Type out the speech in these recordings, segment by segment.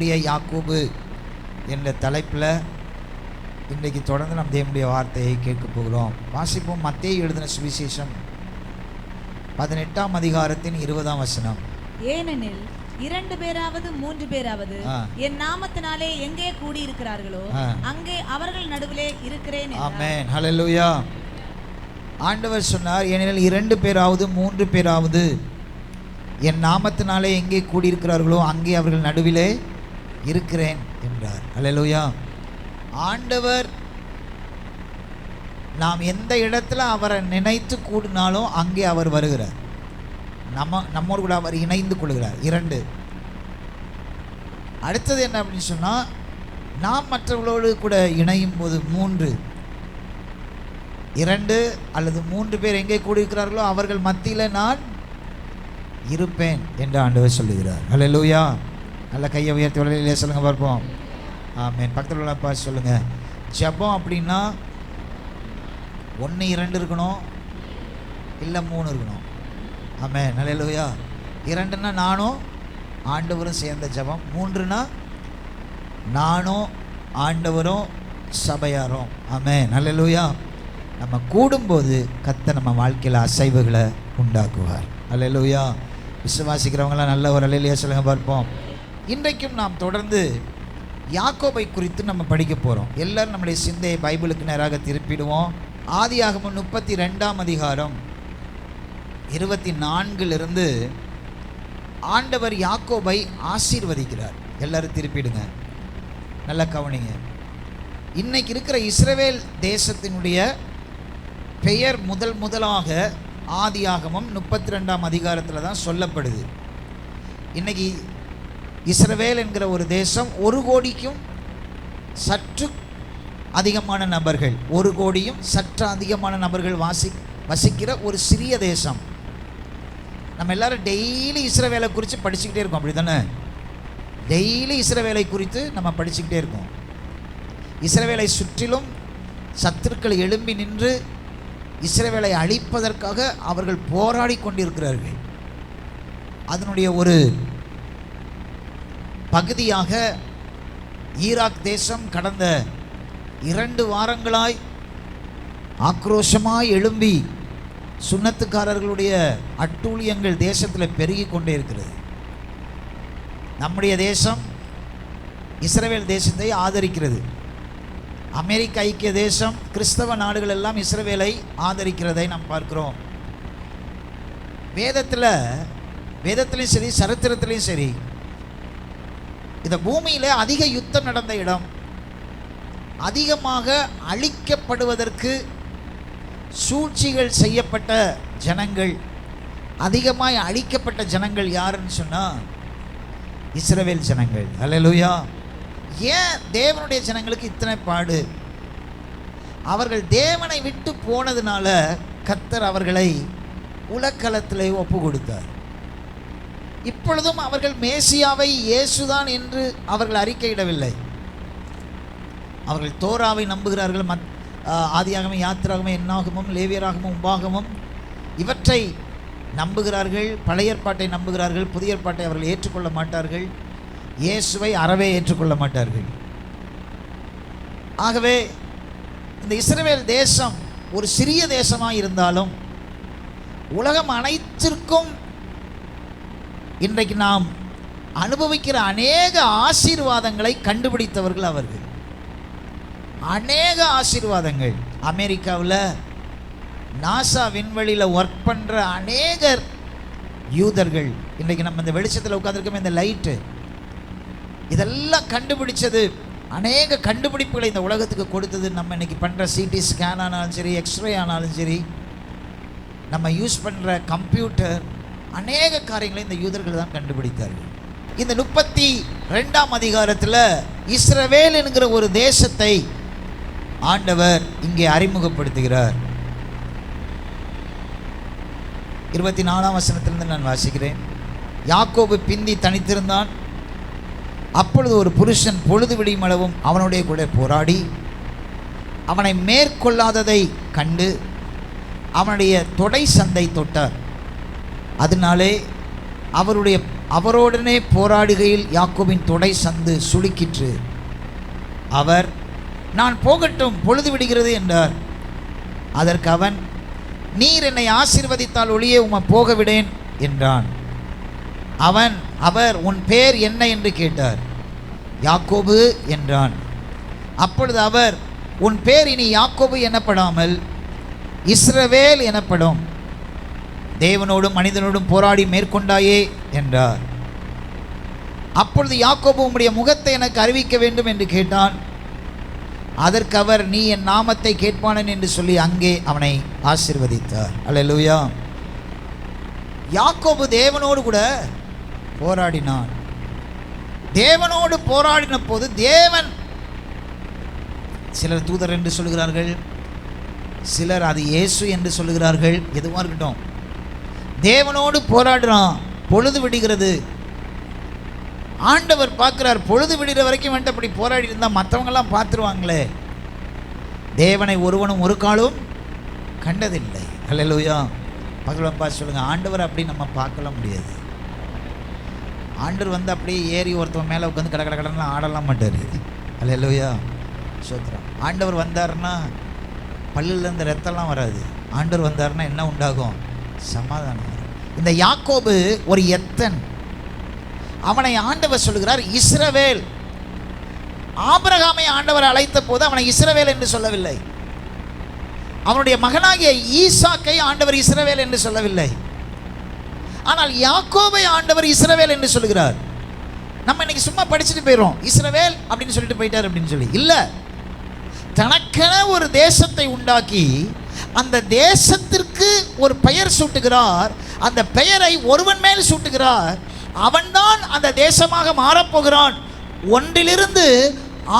தேவனுடைய யாக்கோபு என்ற தலைப்பில் இன்றைக்கு தொடர்ந்து நாம் தேவனுடைய வார்த்தையை கேட்க போகிறோம். வாசிப்போம். மத்தேயு எழுதின சுவிசேஷம் 18ஆம் அதிகாரத்தின் 20ஆம் வசனம். ஏனெனில் 2 பேராவது 3 பேராவது என் நாமத்தினாலே எங்கே கூடி இருக்கிறார்களோ அங்கே அவர்கள் நடுவிலே இருக்கிறேன். ஆமென், ஹல்லேலூயா. ஆண்டவர் சொன்னார், ஏனெனில் 2 பேராவது 3 பேராவது என் நாமத்தினாலே எங்கே கூடியிருக்கிறார்களோ அங்கே அவர்கள் நடுவிலே இருக்கிறேன் என்றார். ஹல்லேலூயா. ஆண்டவர் நாம் எந்த இடத்துல அவரை நினைத்து கூடினாலும் அங்கே அவர் வருகிறார். நம்மோடு கூட அவர் இணைந்து கொள்கிறார். 2. அடுத்தது என்ன அப்படின்னு சொன்னால், நாம் மற்றவர்களோடு கூட இணையும் போது 3. 2 அல்லது 3 பேர் எங்கே கூடியிருக்கிறார்களோ அவர்கள் மத்தியில் நான் இருப்பேன் என்று ஆண்டவர் சொல்லுகிறார். ஹல்லேலூயா. நல்ல கையை உயர்த்தி வழியிலே சொல்லுங்கள் பார்ப்போம். ஆமென். பக்கத்தில் உள்ளப்பா சொல்லுங்கள். ஜெபம் அப்படின்னா 1 2 இருக்கணும், இல்லை 3 இருக்கணும். ஆமென், ஹல்லேலூயா. 2ன்னா நானும் ஆண்டவரும் சேர்ந்த ஜெபம். 3ன்னா நானும் ஆண்டவரும் சபையாரும். ஆமென், ஹல்லேலூயா. நம்ம கூடும்போது கர்த்தர் நம்ம வாழ்க்கையில் அசைவுகளை உண்டாக்குவார். ஹல்லேலூயா. விசுவாசிக்கிறவங்களாம் நல்ல ஒரு ஹல்லேலூயா சொல்லுங்க பார்ப்போம். இன்றைக்கும் நாம் தொடர்ந்து யாக்கோபை குறித்து நம்ம படிக்க போகிறோம். எல்லாரும் நம்முடைய சிந்தையை பைபிளுக்கு நேராக திருப்பிடுவோம். ஆதியாகமம் 32ஆம் அதிகாரம் 24 ஆண்டவர் யாக்கோபை ஆசீர்வதிக்கிறார். எல்லாரும் திருப்பிடுங்க, நல்லா கவனிங்க. இன்னைக்கு இருக்கிற இஸ்ரவேல் தேசத்தினுடைய பெயர் முதலாக ஆதியாகமம் 32ஆம் அதிகாரத்தில் தான் சொல்லப்படுது. இன்னைக்கு இஸ்ரவேல் என்கிற ஒரு தேசம் 1 கோடிக்கும் சற்று அதிகமான நபர்கள், 1 கோடியும் சற்று அதிகமான நபர்கள் வசிக்கிற ஒரு சிறிய தேசம். நம்ம எல்லாரும் டெய்லி இஸ்ரவேலை குறித்து படிச்சுக்கிட்டே இருக்கோம், அப்படி தானே? டெய்லி இஸ்ரவேலை குறித்து நம்ம படிச்சுக்கிட்டே இருக்கோம். இஸ்ரவேலை சுற்றிலும் சத்துருக்கள் எழும்பி நின்று இஸ்ரவேலை அழிப்பதற்காக அவர்கள் போராடி கொண்டிருக்கிறார்கள். அதனுடைய ஒரு பகுதியாக ஈராக் தேசம் கடந்த 2 வாரங்களாய் ஆக்ரோஷமாய் எழும்பி சுன்னத்துக்காரர்களுடைய அட்டூழியங்கள் தேசத்தில் பெருகி கொண்டே இருக்கிறது. நம்முடைய தேசம் இஸ்ரவேல் தேசத்தை ஆதரிக்கிறது. அமெரிக்க ஐக்கிய தேசம், கிறிஸ்தவ நாடுகள் எல்லாம் இஸ்ரவேலை ஆதரிக்கிறதை நாம் பார்க்கிறோம். வேதத்திலையும் சரி, சரித்திரத்திலையும் சரி, இந்த பூமியில் அதிக யுத்தம் நடந்த இடம், அதிகமாக அழிக்கப்படுவதற்கு சூழ்ச்சிகள் செய்யப்பட்ட ஜனங்கள், அதிகமாய் அழிக்கப்பட்ட ஜனங்கள் யாருன்னு சொன்னால் இஸ்ரவேல் ஜனங்கள். ஹல்லேலூயா. ஏன் தேவனுடைய ஜனங்களுக்கு இத்தனை பாடு? அவர்கள் தேவனை விட்டு போனதுனால கர்த்தர் அவர்களை உலக்களத்திலே ஒப்பு கொடுத்தார். இப்பொழுதும் அவர்கள் மேசியாவை இயேசுதான் என்று அவர்கள் அறிக்கையிடவில்லை. அவர்கள் தோராவை நம்புகிறார்கள். ஆதியாகமம், யாத்திராகமம், என்னாகமம், லேவியராகமம், உபாகமம் இவற்றை நம்புகிறார்கள். பழைய ஏற்பாட்டை நம்புகிறார்கள். புதிய ஏற்பாட்டை அவர்கள் ஏற்றுக்கொள்ள மாட்டார்கள். இயேசுவை அறவே ஏற்றுக்கொள்ள மாட்டார்கள். ஆகவே இந்த இஸ்ரவேல் தேசம் ஒரு சிறிய தேசமாக இருந்தாலும் உலகம் அனைத்திற்கும் இன்றைக்கு நாம் அனுபவிக்கிற அநேக ஆசீர்வாதங்களை கண்டுபிடித்தவர்கள் அவர்கள். அநேக ஆசீர்வாதங்கள். அமெரிக்காவில் நாசா விண்வெளியில் ஒர்க் பண்ணுற அநேகர் யூதர்கள். இன்றைக்கு நம்ம இந்த வெளிச்சத்தில் உட்காந்துருக்கோமே, இந்த லைட்டு, இதெல்லாம் கண்டுபிடிச்சது, அநேக கண்டுபிடிப்புகளை இந்த உலகத்துக்கு கொடுத்தது. நம்ம இன்றைக்கி பண்ணுற சிடி ஸ்கேன் ஆனாலும் சரி, எக்ஸ்ரே ஆனாலும் சரி, நம்ம யூஸ் பண்ணுற கம்ப்யூட்டர், அநேக காரியங்களை இந்த யூதர்கள் தான் கண்டுபிடித்தார்கள். இந்த 32ஆம் அதிகாரத்தில் இஸ்ரவேல் என்கிற ஒரு தேசத்தை ஆண்டவர் இங்கே அறிமுகப்படுத்துகிறார். 24ஆம் வசனத்திலிருந்து நான் வாசிக்கிறேன். யாக்கோபு பிந்தி தனித்திருந்தான். அப்பொழுது ஒரு புருஷன் பொழுது விடியும் அளவும் அவனுடைய கூட போராடி அவனை மேற்கொள்ளாததை கண்டு அவனுடைய தொடை சந்தை தொட்டார். அதனாலே அவருடைய அவரோடனே போராடுகையில் யாக்கோபின் தொடை சந்து சுளுக்கிற்று. அவர், நான் போகட்டும், பொழுது விடுகிறது என்றார். அதற்கு அவன், நீர் என்னை ஆசீர்வதித்தால் ஒளியே உம்மை போக விடேன் என்றான். அவர், உன் பேர் என்ன என்று கேட்டார். யாக்கோபு என்றான். அப்பொழுது அவர், உன் பேர் இனி யாக்கோபு எனப்படாமல் இஸ்ரவேல் எனப்படும். தேவனோடும் மனிதனோடும் போராடி மேற்கொண்டாயே என்றார். அப்பொழுது யாக்கோபு, உம்முடைய முகத்தை எனக்கு அறிவிக்க வேண்டும் என்று கேட்டான். அதற்கு அவர், நீ என் நாமத்தை கேட்பானேன் என்று சொல்லி அங்கே அவனை ஆசீர்வதித்தார். அல்லேலூயா. யாக்கோபு தேவனோடு கூட போராடினான். தேவனோடு போராடின போது தேவன், சிலர் தூதர் என்று சொல்லுகிறார்கள், சிலர் அது இயேசு என்று சொல்லுகிறார்கள். எதுவாக இருக்கட்டும், தேவனோடு போராடுறான். பொழுது விடுகிறது. ஆண்டவர் பார்க்கிறார், பொழுது விடுகிற வரைக்கும் வந்துட்டு அப்படி போராடி இருந்தால் மற்றவங்கெல்லாம் பார்த்துருவாங்களே. தேவனை ஒருவனும் ஒரு காலும் கண்டதில்லை. அல்லேலூயா. பகலப்பா சொல்லுங்கள், ஆண்டவர் அப்படி நம்ம பார்க்கலாம் முடியாது. ஆண்டவர் வந்து அப்படியே ஏறி ஒருத்தவன் மேலே உட்காந்து கடை கடலாம் ஆடலாம் மாட்டார். அல்லேலூயா. சோத்திரம். ஆண்டவர் வந்தாருன்னா பல்லுலேருந்து ரத்தம்லாம் வராது. ஆண்டவர் வந்தாருன்னா என்ன உண்டாகும்? சமாதானம் வரும். இந்த யாக்கோபு ஒரு எத்தன். அவனை ஆண்டவர் சொல்லுகிறார் இஸ்ரவேல். ஆபிரகாமை ஆண்டவர் அழைத்த போது அவனை இஸ்ரவேல் என்று சொல்லவில்லை. அவனுடைய மகனாகிய ஈசாக்கை ஆண்டவர் இஸ்ரவேல் என்று சொல்லவில்லை. ஆனால் யாக்கோபை ஆண்டவர் இஸ்ரவேல் என்று சொல்லுகிறார். நம்ம இன்னைக்கு சும்மா படிச்சுட்டு போயிடும், இஸ்ரவேல் அப்படின்னு சொல்லிட்டு போயிட்டார் அப்படின்னு சொல்லி. இல்லை, தனக்கென ஒரு தேசத்தை உண்டாக்கி அந்த தேசத்திற்கு ஒரு பெயர் சூட்டுகிறார். அந்த பெயரை ஒருவன் மேல் சூட்டுகிறார். அவன்தான் அந்த தேசமாக மாறப்போகிறான். ஒன்றிலிருந்து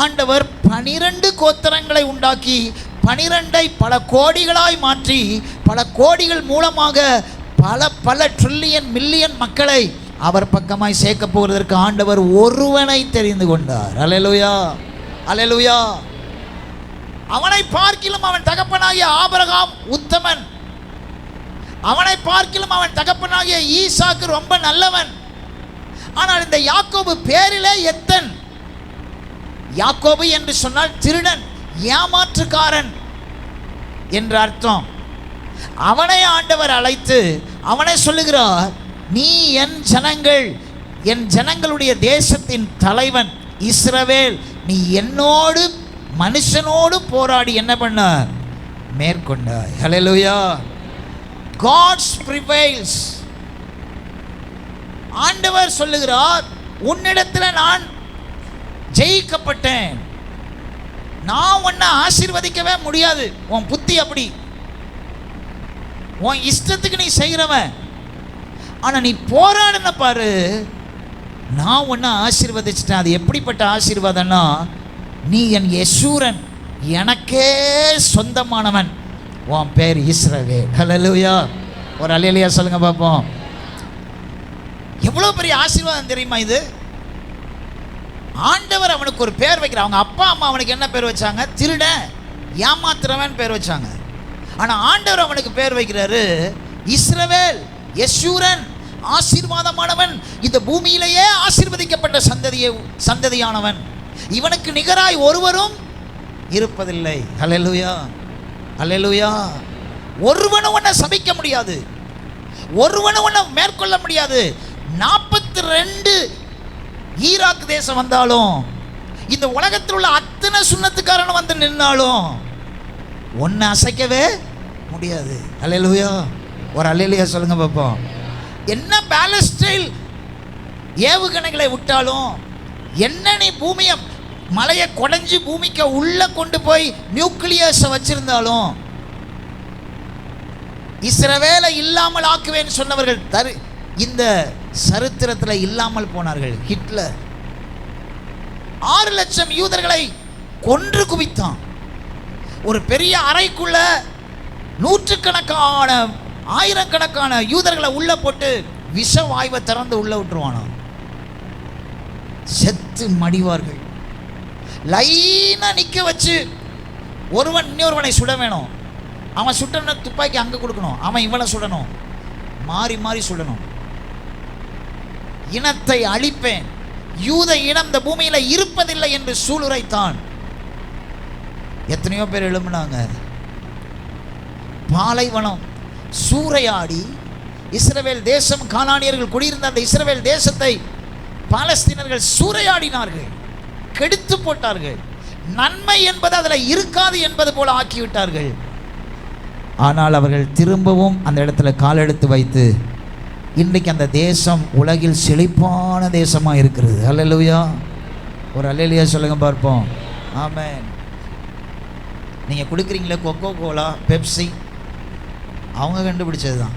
ஆண்டவர் 12 கோத்திரங்களை உண்டாக்கி 12ஐ பல கோடிகளாய் மாற்றி பல கோடிகள் மூலமாக பல ட்ரில்லியன் மில்லியன் மக்களை அவர் பக்கமாய் சேர்க்க போவதற்கு ஆண்டவர் ஒருவனை தெரிந்து கொண்டார். அல்லேலூயா, அல்லேலூயா. அவனை பார்க்கிலும் அவன் தகப்பனாகிய ஆபிரகாம் உத்தமன். அவனை பார்க்கிலும் அவன் தகப்பனாகிய ஈசாக்கு ரொம்ப நல்லவன். ஆனால் இந்த யாக்கோபு பேரிலே எத்தன். யாக்கோபு என்று சொன்னால் திருடன், ஏமாற்றுக்காரன் என்ற அர்த்தம். அவனை ஆண்டவர் அழைத்து அவனை சொல்லுகிறார், நீ என் ஜனங்கள், என் ஜனங்களுடைய தேசத்தின் தலைவன் இஸ்ரவேல். நீ என்னோடு மனுஷனோடு போராடி என்ன பண்ணார்? மேற்கொண்டாய். ஹல்லேலூயா. God's prevails. ஆண்டவர் சொல்லுகிறார், உன்னிடத்தில் நான் ஜெயிக்கப்பட்டேன். நான் உன்னை ஆசீர்வதிக்கவே முடியாது. உன் புத்தி அப்படி, உன் இஷ்டத்துக்கு நீ செய்கிறவன். ஆனால் நீ போராடின பாரு, நான் உன்னை ஆசீர்வதிச்சிட்டேன். அது எப்படிப்பட்ட ஆசீர்வாதம்னா, நீ என் யசூரன், எனக்கே சொந்தமானவன். உன் பேர் இஸ்ரவேல். ஹல்லேலூயா. ஒரு அல்லேலூயா சொல்லுங்க பார்ப்போம். எவ்வளோ பெரிய ஆசீர்வாதம் தெரியுமா இது? ஆண்டவர் அவனுக்கு ஒரு பேர் வைக்கிறார். அவங்க அப்பா அம்மா அவனுக்கு என்ன பேர் வச்சாங்க? திருடன், ஏமாத்துறவன் பேர் வச்சாங்க. ஆனால் ஆண்டவர் அவனுக்கு பேர் வைக்கிறாரு இஸ்ரவேல், யசூரன், ஆசீர்வாதமானவன், இந்த பூமியிலேயே ஆசீர்வதிக்கப்பட்ட சந்ததியானவன். இவனுக்கு நிகராய் ஒருவரும் இருப்பதில்லை. ஹல்லேலூயா, ஹல்லேலூயா. ஒருவனும் உன்னை சபிக்க முடியாது, ஒருவனும் உன்னை மேற்கொள்ள முடியாது. 42 ஈராக் தேசம் வந்தாலும், இந்த உலகத்தில் உள்ள அத்தனை சுன்னத்துக்காரன் வந்து நின்னாலும் ஒன்றை அசைக்கவே முடியாது. அல்லேலூயா. ஒரு அல்லேலூயா சொல்லுங்க பார்ப்போம். என்ன பாலஸ்டைல் ஏவுகணைகளை விட்டாலும், என்ன நீ பூமியை மலையை குடைஞ்சு பூமிக்கு உள்ள கொண்டு போய் நியூக்ளியர்ஸை வச்சிருந்தாலும், இஸ்ரவேலை இல்லாமல் ஆக்குவேன்னு சொன்னவர்கள் இந்த சரித்திரத்தில் இல்லாமல் போனார்கள். ஹிட்லர் 6 லட்சம் யூதர்களை கொன்று குவித்தான். ஒரு பெரிய அறைக்குள்ள நூற்றுக்கணக்கான ஆயிரக்கணக்கான யூதர்களை உள்ள போட்டு விஷ வாய்வை திறந்து உள்ள விட்டுருவானோ, செத்து மடிவார்கள். லைனா நிற்க வச்சு ஒருவன் இன்னொருவனை சுட வேணும். அவன் சுட்டன துப்பாக்கி அங்கே கொடுக்கணும், அவன் இவனை சுடணும், மாறி மாறி சுடணும். இனத்தை அழிப்பேன், யூத இனம் இந்த பூமியில இருப்பதில்லை என்று சூளுரைத்தான். எத்தனையோ பேர் எழும்பினாங்க. பாலைவனம் சூறையாடி இஸ்ரவேல் தேசம், கானானியர்கள் குடியிருந்த அந்த இஸ்ரவேல் தேசத்தை பாலஸ்தீனர்கள் சூறையாடினார்கள், கெடுத்து போட்டார்கள். நன்மை என்பது அதில் இருக்காது என்பது போல ஆக்கிவிட்டார்கள். ஆனால் அவர்கள் திரும்பவும் அந்த இடத்துல கால் எடுத்து வைத்து இன்றைக்கு அந்த தேசம் உலகில் செழிப்பான தேசமாக இருக்கிறது. அல்லேலூயா. ஒரு அல்லேலூயா சொல்லுங்க பார்ப்போம். ஆமென். நீங்கள் கொடுக்குறீங்களே கொக்கோ கோலா, பெப்சி, அவங்க கண்டுபிடிச்சது தான்.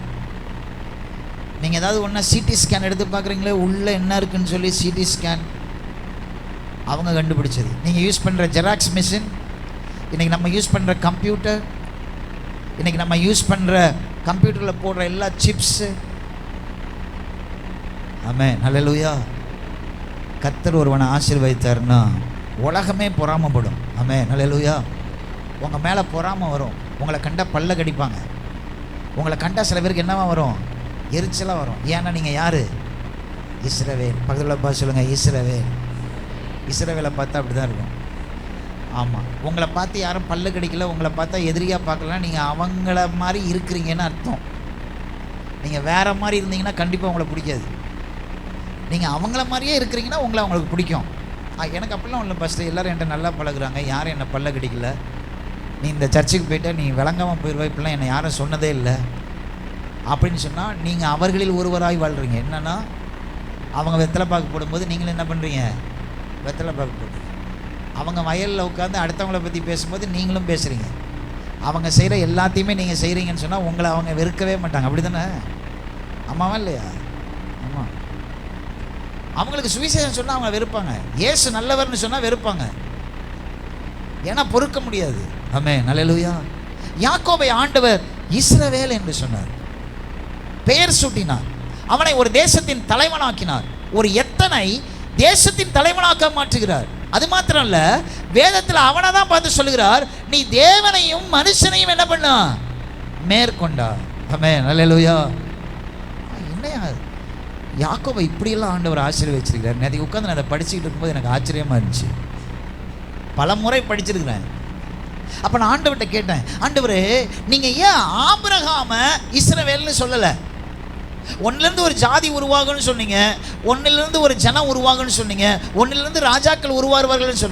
நீங்கள் ஏதாவது ஒன்றா சிடி ஸ்கேன் எடுத்து பார்க்குறீங்களே, உள்ளே என்ன இருக்குன்னு சொல்லி சிடி ஸ்கேன், அவங்க கண்டுபிடிச்சது. நீங்கள் யூஸ் பண்ணுற ஜெராக்ஸ் மிஷின், இன்றைக்கி நம்ம யூஸ் பண்ணுற கம்ப்யூட்டர், இன்றைக்கி நம்ம யூஸ் பண்ணுற கம்ப்யூட்டரில் போடுற எல்லா சிப்ஸு. ஆமென். அல்லேலூயா. கர்த்தர் ஒருவனை ஆசீர்வதித்தார்னா உலகமே பொறாமப்படும். ஆமென். அல்லேலூயா. உங்கள் மேலே பொறாமை வரும். உங்களை கண்டா பல்ல கடிப்பாங்க. உங்களை கண்டா சில பேருக்கு என்னவா வரும்? எரிச்சலாக வரும். ஏன்னா நீங்கள் யார்? இஸ்ரவேல். பக்கத்தில் பார்த்து சொல்லுங்கள், இஸ்ரவேல். இஸ்ரவேலை பார்த்தா அப்படி தான் இருக்கும். ஆமாம், உங்களை பார்த்து யாரும் பல்லு கடிக்கல, உங்களை பார்த்தா எதிரியாக பார்க்கலாம், நீங்கள் அவங்கள மாதிரி இருக்கிறீங்கன்னு அர்த்தம். நீங்கள் வேறு மாதிரி இருந்தீங்கன்னா கண்டிப்பாக உங்களை பிடிக்காது. நீங்கள் அவங்கள மாதிரியே இருக்கிறீங்கன்னா உங்களை அவங்களுக்கு பிடிக்கும். எனக்கு அப்படிலாம் இல்லை. ஃபஸ்ட்டு எல்லோரும் என்கிட்ட நல்லா பழகுறாங்க, யாரும் என்னை பல்ல கடிக்கல. நீ இந்த சர்ச்சுக்கு போய்ட்டா நீ விளங்காமல் போயிடுவா, இப்படிலாம் என்னை யாரும் சொன்னதே இல்லை அப்படின்னு சொன்னால் நீங்கள் அவர்களில் ஒருவராய் வாழ்கிறீங்க. என்னென்னா அவங்க வெத்தலை பாக்கு போடும்போது நீங்களும் என்ன பண்ணுறீங்க? வெத்தலை பாக்கு போடுறீங்க. அவங்க வயலில் உட்காந்து அடுத்தவங்கள பற்றி பேசும்போது நீங்களும் பேசுகிறீங்க. அவங்க செய்கிற எல்லாத்தையுமே நீங்கள் செய்கிறீங்கன்னு சொன்னால் உங்களை அவங்க வெறுக்கவே மாட்டாங்க. அப்படி தானே? ஆமாவா இல்லையா? ஆமாம். அவங்களுக்கு சுவிசேஷம் சொன்னால் அவங்க வெறுப்பாங்க. இயேசு நல்லவர்னு சொன்னால் வெறுப்பாங்க. ஏன்னா பொறுக்க முடியாது. ஆமென். அல்லேலூயா. யாக்கோபை ஆண்டவர் இஸ்ரவேல் என்று சொன்னார், பெயர் சூட்டினார். அவனை ஒரு தேசத்தின் தலைவனாக்கினார். ஒரு எத்தனை தேசத்தின் தலைவனாக்க மாற்றுகிறார். அது மாத்திரம் இல்ல, வேதத்தில் அவனை தான் பார்த்து சொல்லுகிறார், நீ தேவனையும் மனுஷனையும் என்ன பண்ண மேற்கொண்டா. ஆமென். அல்லேலூயா. என்னையா யாக்கோபை இப்படியெல்லாம் ஆண்டவர் ஆசீர்வதிச்சிருக்கிறார். நேற்று உட்காந்து நான் அதை படிச்சுக்கிட்டு இருக்கும்போது எனக்கு ஆச்சரியமாக இருந்துச்சு. பல முறை படிச்சிருக்கிறேன். அப்போ நான் ஆண்டவர்கிட்ட கேட்டேன், ஆண்டவரே நீங்கள் ஏன் ஆபிரகாம இஸ்ரவேல்னு சொல்லலை? ஒன்னிலேருந்து ஒரு ஜாதி உருவாகும்னு சொன்னீங்க, ஒன்னிலேருந்து ஒரு ஜனம் உருவாகும்னு சொன்னீங்க, ஒன்னிலேருந்து ராஜாக்கள் உருவாருவார்கள்னு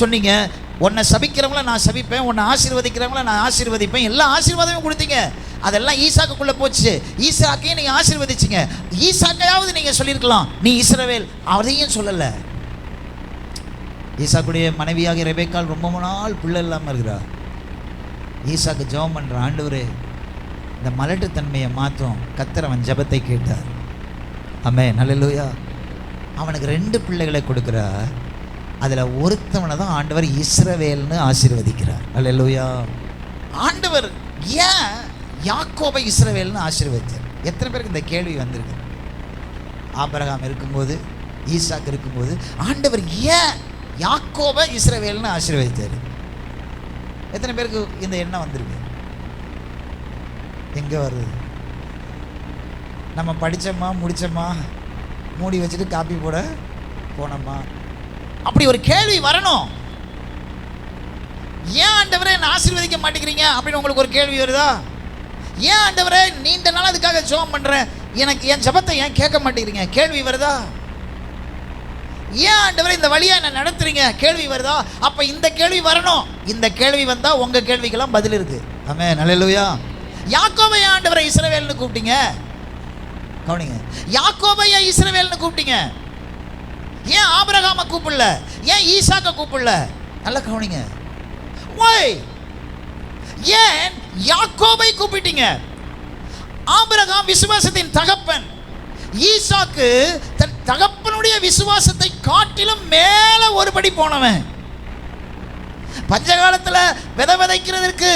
சொன்னீங்க. உன்னை சபிக்கிறவங்கள நான் சபிப்பேன், உன்னை ஆசீர்வதிக்கிறவங்கள நான் ஆசீர்வதிப்பேன். எல்லா ஆசீர்வாதமும் கொடுத்தீங்க. அதெல்லாம் ஈசாக்குள்ளே போச்சு. ஈசாக்கையும் நீங்கள் ஆசீர்வதிச்சிங்க. ஈசாக்கையாவது நீங்கள் சொல்லியிருக்கலாம், நீ இஸ்ரவேல். அதையும் சொல்லலை. ஈசாக்குடைய மனைவியாக ரெபேக்காள் ரொம்ப நாள் பிள்ளை இல்லாமல் இருக்கிறார். ஈசாக்கு ஜெபம் பண்ணுற, ஆண்டவரே இந்த மலட்டுத்தன்மையை மாற்றும். கர்த்தர் அவன் ஜெபத்தை கேட்டார். ஆமென். அல்லேலூயா. அவனுக்கு 2 பிள்ளைகளை கொடுக்குறார். அதில் ஒருத்தவனை தான் ஆண்டவர் இஸ்ரவேல்னு ஆசீர்வதிக்கிறார். அல்லேலூயா. ஆண்டவர் ஏன் யாக்கோபை இஸ்ரவேல்னு ஆசீர்வதித்தார்? எத்தனை பேருக்கு இந்த கேள்வி வந்திருக்கு? ஆபிரகாம் இருக்கும்போது, ஈசாக்கு இருக்கும்போது ஆண்டவர் ஏன் யாக்கோபை இஸ்ரவேல்னு ஆசீர்வதித்தார்? எத்தனை பேருக்கு இந்த எண்ணம் வந்திருக்கு? எங்கே வருது? நம்ம படித்தோமா, முடித்தோமா, மூடி வச்சுட்டு காப்பி போட போனோமா? அப்படி ஒரு கேள்வி வரணும். ஏன் ஆண்டவரே என்ன ஆசீர்வதிக்க மாட்டேங்கிறீங்க அப்படின்னு உங்களுக்கு ஒரு கேள்வி வருதா? ஏன் ஆண்டவரே நீண்ட நாள் அதுக்காக ஜெபம் பண்ணுறேன், எனக்கு என் ஜெபத்தை ஏன் கேட்க மாட்டேங்கிறீங்க? கேள்வி வருதா? ஏன் ஆண்டவரே இந்த வழியா என்ன நடத்துறீங்க? கேள்வி வருதா? அப்ப இந்த கேள்வி வரணும். இந்த கேள்வி வந்தா உங்க கேள்விக்கெல்லாம் பதில் இருக்கு. ஆமென். அல்லேலூயா. யாக்கோபை ஆண்டவரை இஸ்ரவேல்னு கூப்பிட்டீங்க. கவனிங்க, யாக்கோபை இஸ்ரவேல்னு கூப்பிட்டீங்க. ஏன் ஆபிரகாமை கூப்பிடல? ஏன் ஈசாக்க கூப்பிடல? நல்லா கவனிங்க. ஏன் யாக்கோபை கூப்பிட்டீங்க? ஆபிரகாம் விசுவாசத்தின் தகப்பன். ஈசாக்கு தன் தகப்பனுடைய விசுவாசத்தை காட்டிலும் மேல ஒருபடி போனவன். பஞ்ச காலத்துல விதைக்கிறதுக்கு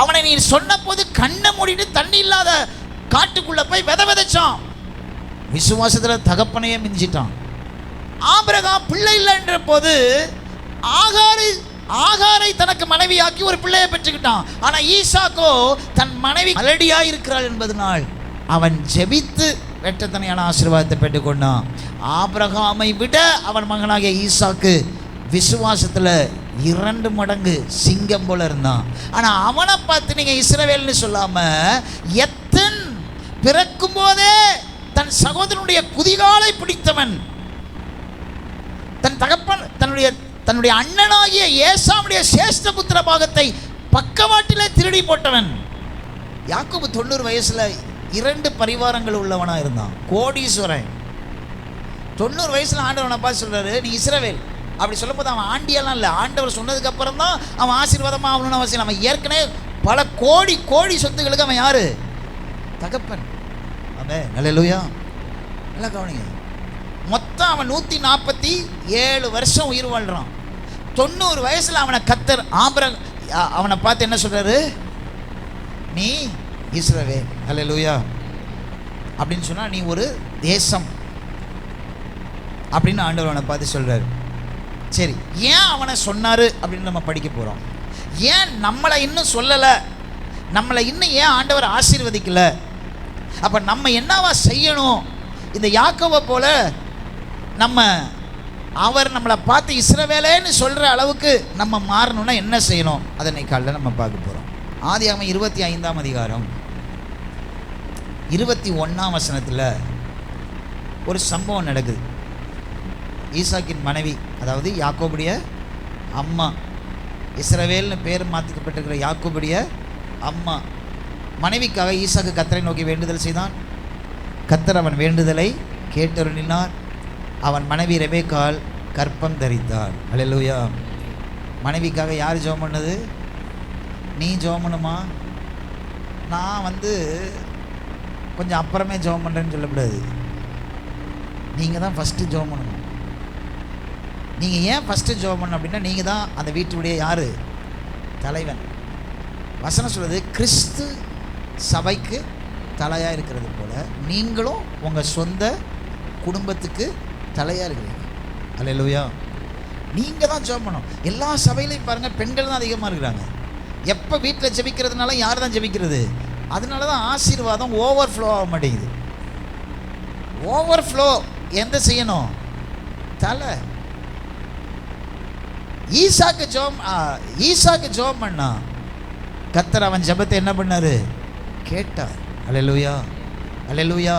அவனை நீ சொன்ன போது கண்ணை மூடிட்டு தண்ணி இல்லாத காட்டுக்குள்ள போய் விதைச்சான். விசுவாசத்துல தகப்பனையே மிஞ்சிட்டான். ஆபிரகாம் பிள்ளை இல்லை என்ற போது ஆகாரை தனக்கு மனைவியாக்கி ஒரு பிள்ளையை பெற்றுக்கிட்டான். ஆனா ஈசாக்கோ தன் மனைவி மலடியாய் இருக்கிறாள் என்பதனால் அவன் ஜெபித்து இரட்டத்தனையான ஆசீர்வாதத்தை பெற்றுக்கொண்டான். ஆபிரகாமை விட அவன் மகனாகிய ஈசாக்கு விசுவாசத்தில் 2 மடங்கு சிங்கம் போல இருந்தான். ஆனால் அவனை பார்த்து நீங்கள் இஸ்ரவேல்னு சொல்லாமல் எத்தன் பிறக்கும் போதே தன் சகோதரனுடைய குதிகாலை பிடித்தவன், தன் தகப்பன் தன்னுடைய அண்ணனாகிய ஏசாவுடைய சேஷ்ட புத்திர பாகத்தை பக்கவாட்டிலே திருடி போட்டவன். யாக்கோபு 90 வயசுல 2 பரிவாரங்கள் உள்ளவனா இருந்தான், கோடீஸ்வரன். 90 வயசுல ஆண்டவனை பார்த்து சொல்றாரு, நீ இஸ்ரவேல். அப்படி சொல்லும்போது அவன் ஆண்டியெல்லாம் இல்லை, ஆண்டவர் சொன்னதுக்கு அப்புறம் தான் அவன் ஆசீர்வாதமா ஆகணும்னு அவசியம். அவன் ஏற்கனவே பல கோடி சொத்துக்களுக்கு அவன் யாரு? தகப்பன். அவன் அல்லேலூயா. நல்லா கவனிங்க. மொத்தம் அவன் 147 வருஷம் உயிர் வாழ்றான். 90 வயசுல அவனை கர்த்தர் அவனை பார்த்து என்ன சொல்றாரு? நீ இஸ்ரவேல். அல்லேலூயா. அப்படின்னு சொன்னா நீ ஒரு தேசம் அப்படின்னு ஆண்டவர் அவனை பார்த்து சொல்றாரு. சரி, ஏன் அவனை சொன்னாரு அப்படின்னு நம்ம படிக்க போறோம். ஏன் நம்மளை இன்னும் சொல்லலை, நம்மளை இன்னும் ஏன் ஆண்டவர் ஆசீர்வதிக்கல? அப்ப நம்ம என்னவா செய்யணும்? இந்த யாக்கோபை போல அவர் நம்மளை பார்த்து இஸ்ரவேலேன்னு சொல்ற அளவுக்கு நம்ம மாறணும்னா என்ன செய்யணும்? அதை இன்னைக்கு காலையில் நம்ம பார்க்க போறோம். ஆதியாகமம் 25ஆம் அதிகாரம் 21ஆம் வசனத்தில் ஒரு சம்பவம் நடக்குது. ஈசாக்கின் மனைவி, அதாவது யாக்கோபுடைய அம்மா, இஸ்ரவேல்னு பேர் மாற்றிக்கப்பட்டிருக்கிற யாக்கோபுடைய அம்மா மனைவிக்காக ஈசாக்கு கர்த்தரை நோக்கி வேண்டுதல் செய்தான். கர்த்தர் அவன் வேண்டுதலை கேட்டருளினார். அவன் மனைவி ரெபேக்காள் கர்ப்பம் தரித்தாள். அல்லேலூயா. மனைவிக்காக யார் ஜெபம் பண்ணது? நீ ஜெபம் பண்ணுமா? நான் கொஞ்சம் அப்புறமே ஜெபம் பண்ணுறேன்னு சொல்லக்கூடாது. நீங்கள் தான் ஃபஸ்ட்டு ஜெபம் பண்ணணும். நீங்கள் ஏன் ஃபஸ்ட்டு ஜெபம் பண்ணணும் அப்படின்னா, நீங்கள் தான் அந்த வீட்டுடைய யார்? தலைவன். வசனம் சொல்கிறது, கிறிஸ்து சபைக்கு தலையாக இருக்கிறது போல நீங்களும் உங்கள் சொந்த குடும்பத்துக்கு தலையாக இருக்கிறீங்க. அல்லேலூயா. நீங்கள் தான் ஜெபம் பண்ணணும். எல்லா சபையிலையும் பாருங்கள், பெண்கள் தான் அதிகமாக இருக்கிறாங்க. எப்போ வீட்டில் ஜெபிக்கிறதுனால யார் தான் ஜெபிக்கிறது? அதனால தான் ஆசீர்வாதம் ஓவர்ஃப்ளோ ஆக மாட்டேங்குது. ஓவர்ஃப்ளோ எந்த செய்யணும்? தலை. ஈசாக்கு ஜெபம் பண்ணா, கர்த்தர் அவன் ஜெபத்தை என்ன பண்ணாரு? கேட்டார். அல்லேலூயா. அல்லேலூயா.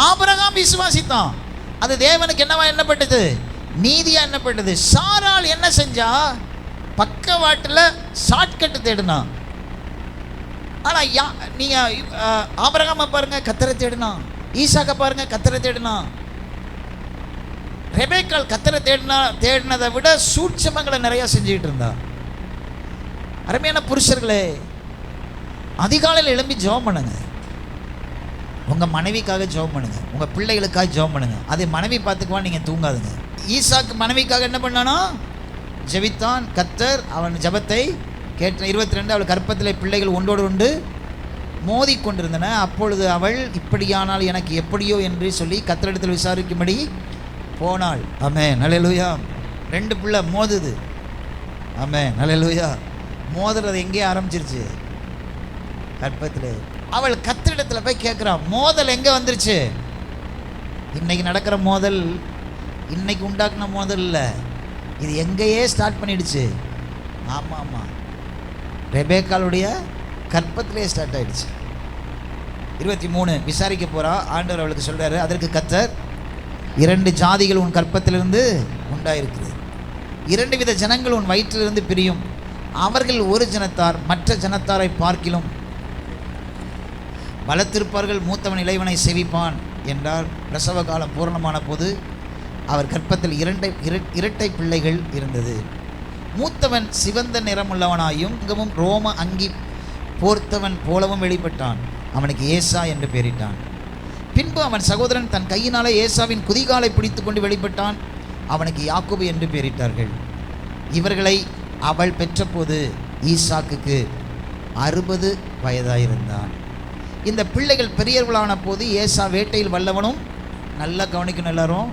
ஆபிரகாம் விசுவாசித்தான், அது தேவனுக்கு என்னவா எண்ணப்பட்டது? நீதியா எண்ணப்பட்டது. சாராள் என்ன செஞ்சா? பக்கவாட்டில் ஷார்ட்கட்டு தேடினா. ஆனா நீங்க ஆபிரகாமை பாருங்க, கர்த்தரை தேடினா. ஈசாக்க பாருங்க, கர்த்தரை தேடினா. ரெபேக்காள் கர்த்தரை தேடினதை விட சூட்சமங்களை நிறைய செஞ்சுக்கிட்டு இருந்தா. அருமையான புருஷர்களே, அதிகாலையில் எழும்பி ஜெபம் பண்ணுங்க. உங்கள் மனைவிக்காக ஜெபம் பண்ணுங்க, உங்கள் பிள்ளைகளுக்காக ஜெபம் பண்ணுங்க. அதை மனைவி பார்த்துக்குவா, நீங்கள் தூங்காதுங்க. ஈசாக்கு மனைவிக்காக என்ன பண்ணானா? ஜெபித்தான். கர்த்தர் அவன் ஜெபத்தை கேட்ட. 22, அவள் கற்பத்தில் பிள்ளைகள் ஒன்றோடு ஒன்று மோதி கொண்டிருந்தன. அப்பொழுது அவள், இப்படியானால் எனக்கு எப்படியோ என்று சொல்லி கர்த்தரிடத்தில் விசாரிக்கும்படி போனாள். ஆமென். அல்லேலூயா. 2 பிள்ளை மோதுது. ஆமென். அல்லேலூயா. மோதுறது எங்கே ஆரம்பிச்சிருச்சு? கற்பத்தில். அவள் கர்த்தரிடத்தில் போய் கேட்குறான், மோதல் எங்கே வந்துருச்சு? இன்னைக்கு நடக்கிற மோதல், இன்னைக்கு உண்டாக்குன மோதல் இல்லை, இது எங்கேயே ஸ்டார்ட் பண்ணிடுச்சு. ஆமாம் ஆமாம், ரெபேக்காளுடைய கற்பத்திலே ஸ்டார்ட் ஆகிடுச்சு. 23 விசாரிக்க போகிறா. ஆண்டவர் அவளுக்கு சொல்கிறாரு, அதற்கு கர்த்தர், 2 ஜாதிகள் உன் கற்பத்திலிருந்து உண்டாயிருக்கிறது, 2 வித ஜனங்கள் உன் வயிற்றிலிருந்து பிரியும், அவர்கள் ஒரு ஜனத்தார் மற்ற ஜனத்தாரை பார்க்கிலும் பலத்திருப்பார்கள், மூத்தவன் இளைவனை செவிப்பான் என்றார். பிரசவ காலம் பூரணமான போது அவர் கற்பத்தில் இரட்டை பிள்ளைகள் இருந்தது. மூத்தவன் சிவந்த நிறமுள்ளவனாயும் இங்கவும் ரோம அங்கி போர்த்தவன் போலவும் வெளிப்பட்டான். அவனுக்கு ஏசா என்று பெயரிட்டான். பின்பு அவன் சகோதரன் தன் கையினாலே ஏசாவின் குதிகாலை பிடித்து கொண்டு வெளிப்பட்டான். அவனுக்கு யாக்கோபு என்று பெயரிட்டார்கள். இவர்களை அவள் பெற்றபோது ஈசாக்குக்கு 60 வயதாயிருந்தான். இந்த பிள்ளைகள் பெரியவர்களான போது ஏசா வேட்டையில் வல்லவனும், நல்லா கவனிக்கணும் எல்லாரும்,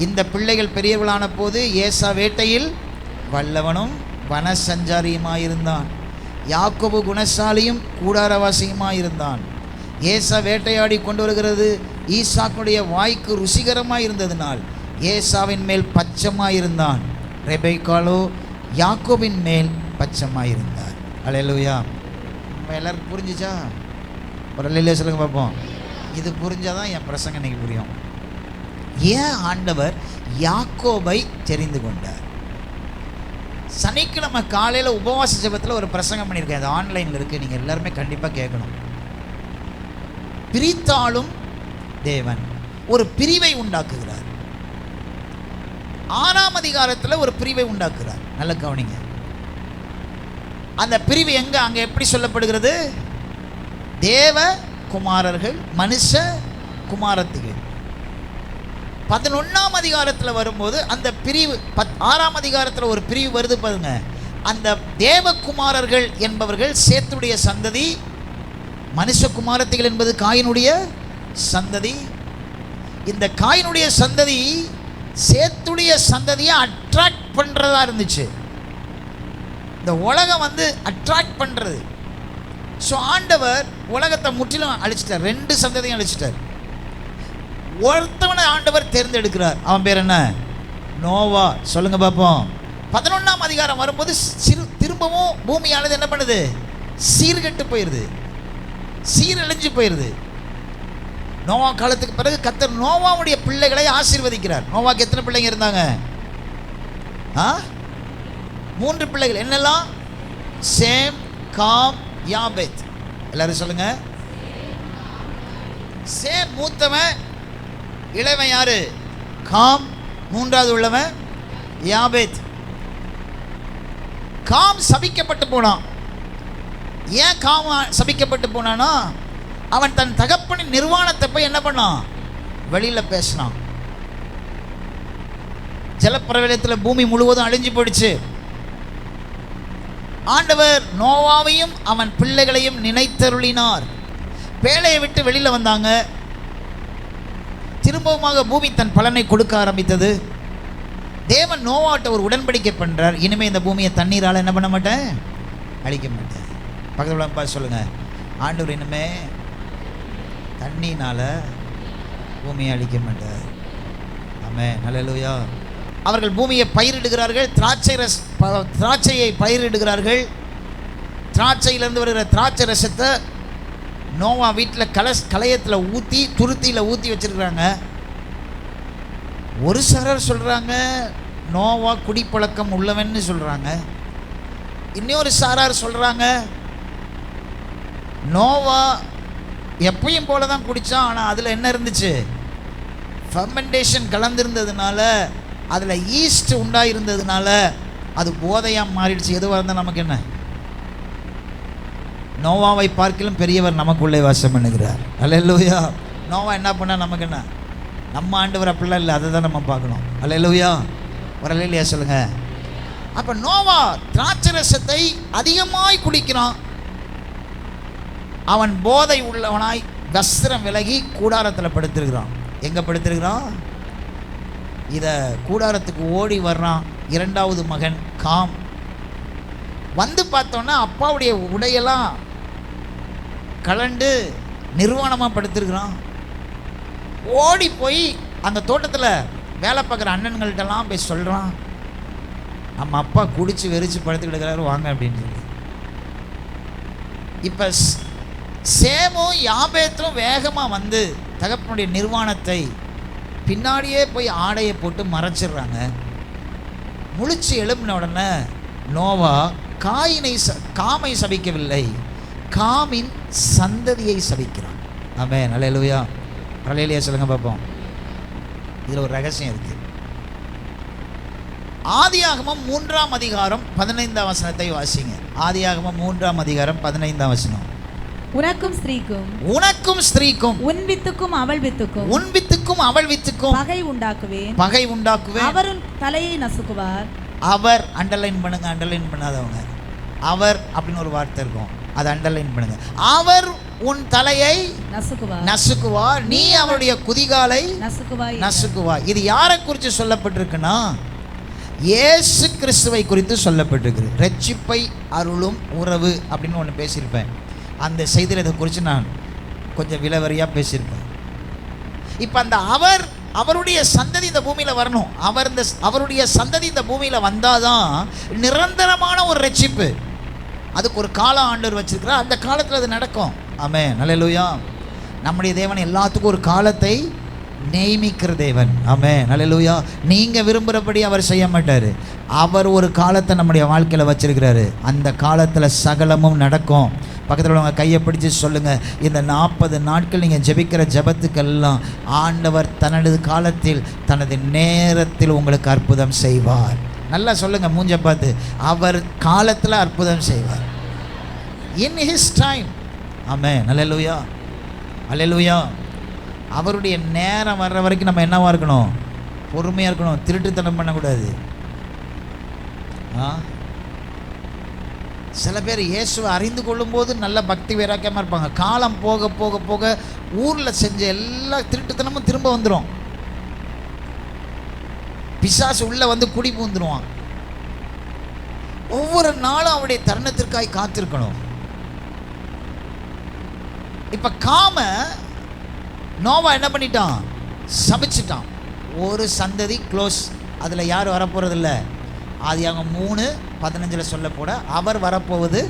இந்த பிள்ளைகள் பெரியவர்களான போது ஏசா வேட்டையில் வல்லவனும் வனசஞ்சாரியுமாயிருந்தான். யாக்கோபு குணசாலியும் கூடாரவாசியுமாயிருந்தான். ஏசா வேட்டையாடி கொண்டு வருகிறது ஈசாக்குடைய வாய்க்கு ருசிகரமாக இருந்ததினால் ஏசாவின் மேல் பச்சமாக இருந்தான். ரெபெக்காளோ யாக்கோபின் மேல் பச்சமாக இருந்தார். அல்லேலூயா. நம்ம எல்லாருக்கும் புரிஞ்சுச்சா? ஒரு அல்லேலூயா சொல்லுங்க பார்ப்போம். இது புரிஞ்சாதான் என் பிரசங்கம் இன்னைக்கு புரியும். ஏன் ஆண்டவர் யாக்கோபை தெரிந்து கொண்டார்? சனிக்கிழமை காலையில் உபவாச ஜெபத்தில் ஒரு பிரசங்கம் பண்ணியிருக்கேன், அது ஆன்லைனில் இருக்குது, நீங்கள் எல்லாருமே கண்டிப்பாக கேட்கணும். பிரித்தாலும் தேவன் ஒரு பிரிவை உண்டாக்குகிறார். 6ஆம் அதிகாரத்தில் ஒரு பிரிவை உண்டாக்குகிறார். நல்ல கவனிங்க. அந்த பிரிவு எங்க அங்கே எப்படி சொல்லப்படுகிறது? தேவ குமாரர்கள், மனுஷ குமாரத்திகள். 11ஆம் அதிகாரத்தில் வரும்போது அந்த பிரிவு 6ஆம் அதிகாரத்தில் ஒரு பிரிவு வருது பாருங்க. அந்த தேவகுமாரர்கள் என்பவர்கள் சேத்துடைய சந்ததி, மனுஷகுமாரத்திகள் என்பது காயினுடைய சந்ததி. இந்த காயினுடைய சந்ததி சேத்துடைய சந்ததியை அட்ராக்ட் பண்ணுறதா இருந்துச்சு. இந்த உலகம் அட்ராக்ட் பண்ணுறது. ஸோ ஆண்டவர் உலகத்தை முற்றிலும் அழிச்சிட்டார், 2 சந்ததியும் அழிச்சிட்டார். ஒருத்தவனை ஆண்டவர் தேர்ந்தெடுக்கிறார். அவன் பேர் என்ன? நோவா. சொல்லுங்க பார்ப்போம். 11ஆம் அதிகாரம் வரும்போது திரும்பவும் பூமியானது என்ன பண்ணுது? சீர்கெட்டு போயிடுது, சீரழிஞ்சு போயிடுது. நோவா காலத்துக்கு பிறகு கர்த்தர் நோவாவுடைய பிள்ளைகளை ஆசீர்வதிக்கிறார். நோவாக்கு எத்தனை பிள்ளைங்க இருந்தாங்க? 3 பிள்ளைகள். என்னெல்லாம்? Same, com, யாபேத். எல்லாரும் சொல்லுங்க. சேம் மூத்தவன், இளைவன் யாரு? காம். 3வது உள்ளவன் யாபேத். காம் சபிக்கப்பட்டு போனான். ஏன் காம் சபிக்கப்பட்டு போனானா? அவன் தன் தகப்பனின் நிர்வாணத்தை போய் என்ன பண்ணான்? வெளியில் பேசினான். ஜலப்பிரளயத்தில் பூமி முழுவதும் அழிஞ்சு போயிடுச்சு. ஆண்டவர் நோவாவையும் அவன் பிள்ளைகளையும் நினைத்தருளினார். பேழையை விட்டு வெளியில் வந்தாங்க. திரும்பவுமாக பூமி தன் பலனை கொடுக்க ஆரம்பித்தது. தேவன் நோவாட்ட ஒரு உடன்படிக்கை பண்ணுறார். இனிமேல் இந்த பூமியை தண்ணீரால் என்ன பண்ண மாட்டேன், அழிக்க மாட்டேன். பக்கத்தில் பார்த்து சொல்லுங்க, ஆண்டவர் இனிமே தண்ணினால் பூமியை அழிக்க மாட்டார். ஆமென், ஹல்லேலூயா. அவர்கள் பூமியை பயிரிடுகிறார்கள். திராட்சையை பயிரிடுகிறார்கள். திராட்சையிலிருந்து வருகிற திராட்சை ரசத்தை நோவா வீட்டில் களையத்தில் ஊற்றி, துருத்தியில் ஊற்றி வச்சிருக்கிறாங்க. ஒரு சிலர் சொல்கிறாங்க நோவா குடிப்பழக்கம் உள்ளவன்னு சொல்கிறாங்க. இன்னொரு சாரார் சொல்கிறாங்க நோவா எப்பயும் போல தான் குடித்தான், ஆனால் அதில் என்ன இருந்துச்சு? ஃபர்மெண்டேஷன் கலந்துருந்ததுனால, அதில் ஈஸ்ட் உண்டாயிருந்ததுனால அது போதையாக மாறிடுச்சு. எதுவாக இருந்தால் நமக்கு என்ன? நோவாவை பார்க்கிலும் பெரியவர் நமக்குள்ளே வாசம் பண்ணுகிறார். அல்லேலூயா. நோவா என்ன பண்ணால் நமக்கு என்ன? நம்ம ஆண்டவர் அப்படிலாம் இல்லை, அதை தான் நம்ம பார்க்கணும். அல்லேலூயா. ஒரு அல்லேலூயா சொல்லுங்க. அப்போ நோவா திராட்சை ரசத்தை அதிகமாய் குடிக்கிறான். அவன் போதை உள்ளவனாய் வஸ்திரம் விலகி கூடாரத்தில் படுத்திருக்கிறான். எங்கே படுத்திருக்கிறான்? இதை கூடாரத்துக்கு ஓடி வர்றான் 2வது மகன் காம். வந்து பார்த்தோன்னா அப்பாவுடைய உடையெல்லாம் கலண்டு நிர்வாணமாக படுத்திருக்கிறான். ஓடி போய் அந்த தோட்டத்தில் வேலை பார்க்குற அண்ணன்கள்ட்டெல்லாம் போய் சொல்கிறான், நம்ம அப்பா குடிச்சு வெறிச்சு படுத்துக்கிட்டு இருக்கிறாரு, வாங்க அப்படின்னு சொல்லி. இப்போ சேமும் யாபேத்தும் வேகமாக வந்து தகப்பனுடைய நிர்வாணத்தை பின்னாடியே போய் ஆடையை போட்டு மறைச்சிடுறாங்க. முழிச்சு எழும்பின உடனே நோவா காமை சபிக்கவில்லை, காமின் சந்ததியை சபிக்கிறான். ஆமென், அல்லேலூயா. அல்லேலூயா சொல்லுங்க பார்ப்போம். இதில் ஒரு ரகசியம் இருக்கு. ஆதியாகமம் 3ஆம் அதிகாரம் 15ஆம் வசனத்தை வாசிங்க. ஆதியாகமம் 3ஆம் அதிகாரம் 15ஆம் வசனம். உனக்கும் ஸ்திரீக்கும், உனக்கும் ஸ்திரீக்கும், உன் வித்துக்கும் அவள் வித்துக்கும், உன் வித்துக்கும் அவள் வித்துக்கும் பகை உண்டாக்குவேன், பகை உண்டாக்குவேன். அவர் உன் தலையை நசுக்குவார். அவர் அண்டர்லைன் பண்ணுங்க, அண்டர்லைன் பண்ணாதவங்க. அவர் அப்படின்னு ஒரு வார்த்தை இருக்கும், அதை அண்டர்லைன் பண்ணுங்க. அவர் உன் தலையை நசுக்குவார், நீ அவருடைய குதிகாலை நசுக்குவாய். இது யாரை குறித்து சொல்லப்பட்டிருக்குன்னா, இயேசு கிறிஸ்துவை குறித்து சொல்லப்பட்டிருக்கு. ரட்சிப்பை அருளும் உறவு அப்படின்னு ஒன்று பேசியிருப்பேன். அந்த செய்தியில் இதை குறித்து நான் கொஞ்சம் விலவரியாக பேசியிருப்பார். இப்போ அந்த அவருடைய சந்ததி இந்த பூமியில் வரணும். அவருடைய சந்ததி இந்த பூமியில் வந்தாதான் நிரந்தரமான ஒரு ரட்சிப்பு. அதுக்கு ஒரு காலம் ஆண்டவர் வச்சிருக்கிறார். அந்த காலத்தில் அது நடக்கும். ஆமென், அல்லேலூயா. நம்முடைய தேவன் எல்லாத்துக்கும் ஒரு காலத்தை நியமிக்கிற தேவன். ஆமென், அல்லேலூயா. நீங்கள் விரும்புகிறபடி அவர் செய்ய மாட்டார். அவர் ஒரு காலத்தை நம்முடைய வாழ்க்கையில் வச்சிருக்கிறாரு. அந்த காலத்தில் சகலமும் நடக்கும். பக்கத்தில் உள்ளவங்க கையை பிடிச்சி சொல்லுங்கள், இந்த 40 நாட்கள் நீங்கள் ஜெபிக்கிற ஜெபத்துக்கெல்லாம் ஆண்டவர் தனது காலத்தில் தனது நேரத்தில் உங்களுக்கு அற்புதம் செய்வார். நல்லா சொல்லுங்கள், மூஞ்ச பார்த்து, அவர் காலத்தில் அற்புதம் செய்வார். In his time. Amen, hallelujah, hallelujah. அவருடைய நேரம் வர்ற வரைக்கும் நம்ம என்னவா இருக்கணும்? பொறுமையாக இருக்கணும். திருட்டுத்தனம் பண்ணக்கூடாது. சில பேர் இயேசுவை அறிந்து கொள்ளும்போது நல்ல பக்தி வைராக்கியமாக இருப்பாங்க. காலம் போக போக போக ஊரில் செஞ்ச எல்லா திருட்டுத்தனமும் திரும்ப வந்துடும். பிசாசு உள்ளே வந்து குடி பூந்துருவான். ஒவ்வொரு நாளும் அவருடைய தருணத்திற்காய் காத்திருக்கணும். இப்போ நோவா என்ன பண்ணிட்டான்? சபிச்சிட்டான். ஒரு சந்ததி க்ளோஸ். அதில் யார் வரப்போகிறதில்ல. ஆதியாகமம் 3:15 சொல்ல போட அவர் வரப்போவது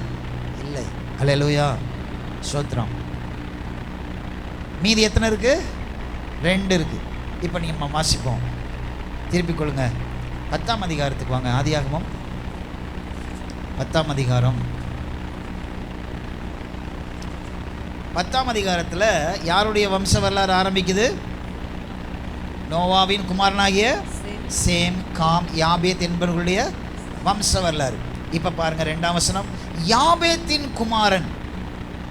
இல்லை. அல்லேலூயா, ஸ்தோத்திரம். மீதி எத்தனை இருக்கு? 2 இருக்கு. இப்போ நீங்கள் வாசிப்போம். திருப்பிக் கொள்ளுங்க. 10ஆம் அதிகாரத்துக்கு வாங்க. ஆதியாகமம் 10ஆம் அதிகாரம். 10ஆம் அதிகாரத்தில் யாருடைய வம்ச வரலாறு ஆரம்பிக்குது? நோவாவின் குமாரனாகிய சேம், காம், யாபேத் என்பவர்களுடைய வம்ச வரலாறு. இப்போ பாருங்க 2ஆம் வசனம். யாபேத்தின் குமாரன்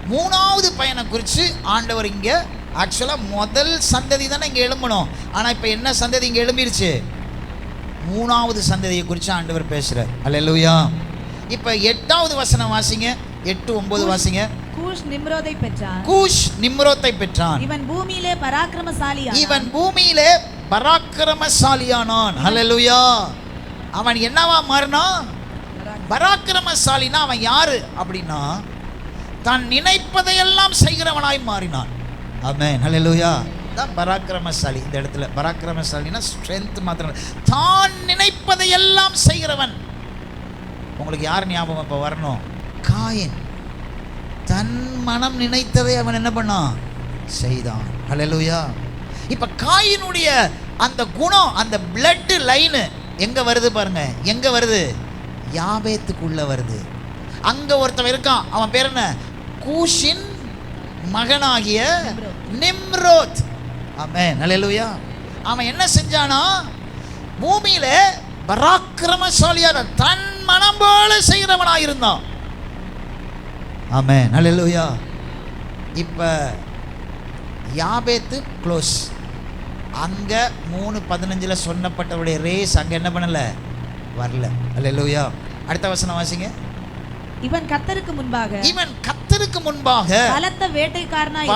3வது பையனை குறித்து ஆண்டவர் இங்கே ஆக்சுவலாக முதல் சந்ததி தானே இங்கே எழும்பணும். ஆனால் இப்போ என்ன சந்ததி இங்கே எழும்பிருச்சு? 3வது சந்ததியை குறித்து ஆண்டவர் பேசுகிறார். அல்லேலூயா. இப்போ 8வது வசனம் வாசிங்க. 8-9 வாசிங்க. கூஷ் நிம்ரோதை பெற்றான். கூஷ் நிம்ரோத்தை பெற்றான். இவன் பூமியிலே பராக்கிரமசாலியானான். இவன் பூமியிலே பராக்கிரமசாலியானான். ஹல்லேலூயா. அவன் என்னவா மாறினான்? பராக்கிரமசாலினா அவன் யாரு அப்படின்னா தான் நினைப்பதையெல்லாம் செய்கிறவனாய் மாறினான். ஆமென், ஹல்லேலூயா. தான் பராக்கிரமசாலி. இந்த இடத்துல பராக்கிரமசாலினா ஸ்ட்ரென்த் மாத்திரம், தான் நினைப்பதையெல்லாம் செய்கிறவன். உங்களுக்கு யார் ஞாபகம் இப்போ வரணும்? காயின். தன் மனம் நினைத்ததை அவன் என்ன பண்ணான்? செய்தான். ஹல்லேலூயா. இப்போ காயினுடைய அந்த குணம், அந்த பிளட் லைனு எங்கே வருது பாருங்க. எங்கே வருது? யாபேத்துக்குள்ளே வருது. அங்கே ஒருத்தவன் இருக்கான். அவன் பேர் என்ன? கூஷின் மகனாகிய நிம்ரோத். ஆமென், ஹல்லேலூயா. அவன் என்ன செஞ்சானா? பூமியில பராக்கிரமசாலியான தன் மனம் போல செய்கிறவனாக இருந்தான். ஆமென், ஹல்லேலூயா. இப்போ யாபேத்து க்ளோஸ். அங்கே 3:15 சொன்னப்பட்டவருடைய ரேஸ் அங்கே என்ன பண்ணல? வரல. அல்லேலூயா. அடுத்த வசனம் வாசிங்க. இவன் கர்த்தருக்கு முன்பாக பலத்த வேட்டைக்காரனாய்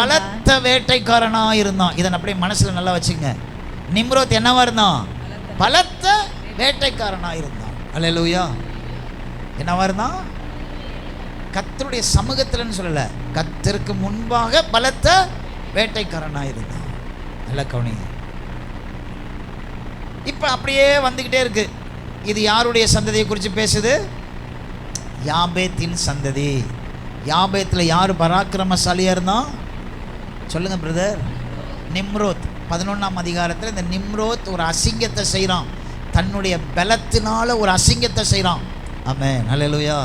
இருந்தான். இதை அப்படியே மனசுல நல்லா வச்சுங்க. நிம்ரோத் என்னவா இருந்தான்? பலத்த வேட்டைக்காரனாய் இருந்தான். அல்லேலூயா. என்னவா இருந்தான்? கர்த்தருடைய சமூகத்தில்னு சொல்லல, கர்த்தருக்கு முன்பாக பலத்த வேட்டைக்காரனாய் இருந்தான். நல்ல கவனிங்க. இப்போ அப்படியே வந்துக்கிட்டே இருக்கு. இது யாருடைய சந்ததியை குறித்து பேசுது? யாபேத்தின் சந்ததி. யாபேத்தில் யார் பராக்கிரமசாலியாக இருந்தான்? சொல்லுங்க பிரதர். நிம்ரோத். 11ஆம் அதிகாரத்தில் இந்த நிம்ரோத் ஒரு அசிங்கத்தை செய்கிறான். தன்னுடைய பலத்தினால ஒரு அசிங்கத்தை செய்கிறான். ஆமென், ஹல்லேலூயா.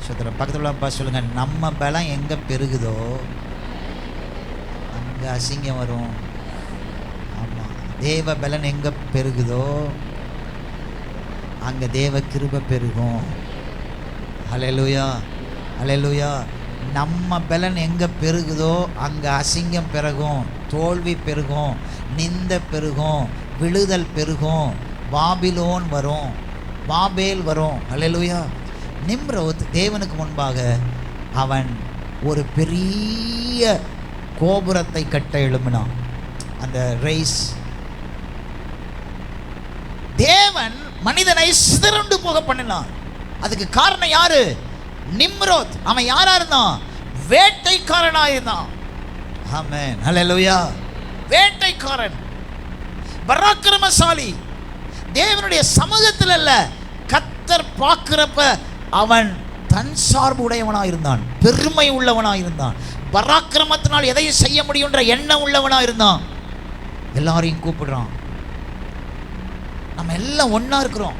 சுத்திரம். பக்கத்தில் உள்ளப்பா சொல்லுங்க, நம்ம பலம் எங்கே பெருகுதோ அங்கே அசிங்கம் வரும். ஆமாம். தேவ பலன் எங்கே பெருகுதோ அங்கே தேவ கிருபை பெருகும். ஹல்லேலூயா, ஹல்லேலூயா. நம்ம பலன் எங்கே பெருகுதோ அங்கே அசிங்கம் பெருகும், தோல்வி பெருகும், நிந்த பெருகும், விழுதல் பெருகும், பாபிலோன் வரும், பாபேல் வரும். ஹல்லேலூயா. நிம்ரோத் தேவனுக்கு முன்பாக அவன் ஒரு பெரிய கோபுரத்தை கட்ட எழும்பினான். அந்த ரைஸ் தேவன் மனிதனை சிதறண்டு போக பண்ணினான். அதுக்கு காரணம் யாரு? நிம்ரோத். அவன் யாரா இருந்தான்? வேட்டைக்காரனா இருந்தான். ஆமென், ஹல்லேலூயா. வேட்டைக்காரன், பராக்கிரமசாலி, தேவனுடைய சமூகத்தில் அல்ல, கர்த்தர் பார்க்கிறப்ப அவன் தன் சார்பு உடையவனா இருந்தான், பெருமை உள்ளவனா இருந்தான், பராக்கிரமத்தினால் எதையும் செய்ய முடியுன்ற எண்ணம் உள்ளவனா இருந்தான். எல்லாரையும் கூப்பிடுறான். நம்ம எல்லாம் ஒண்ணா இருக்கிறோம்,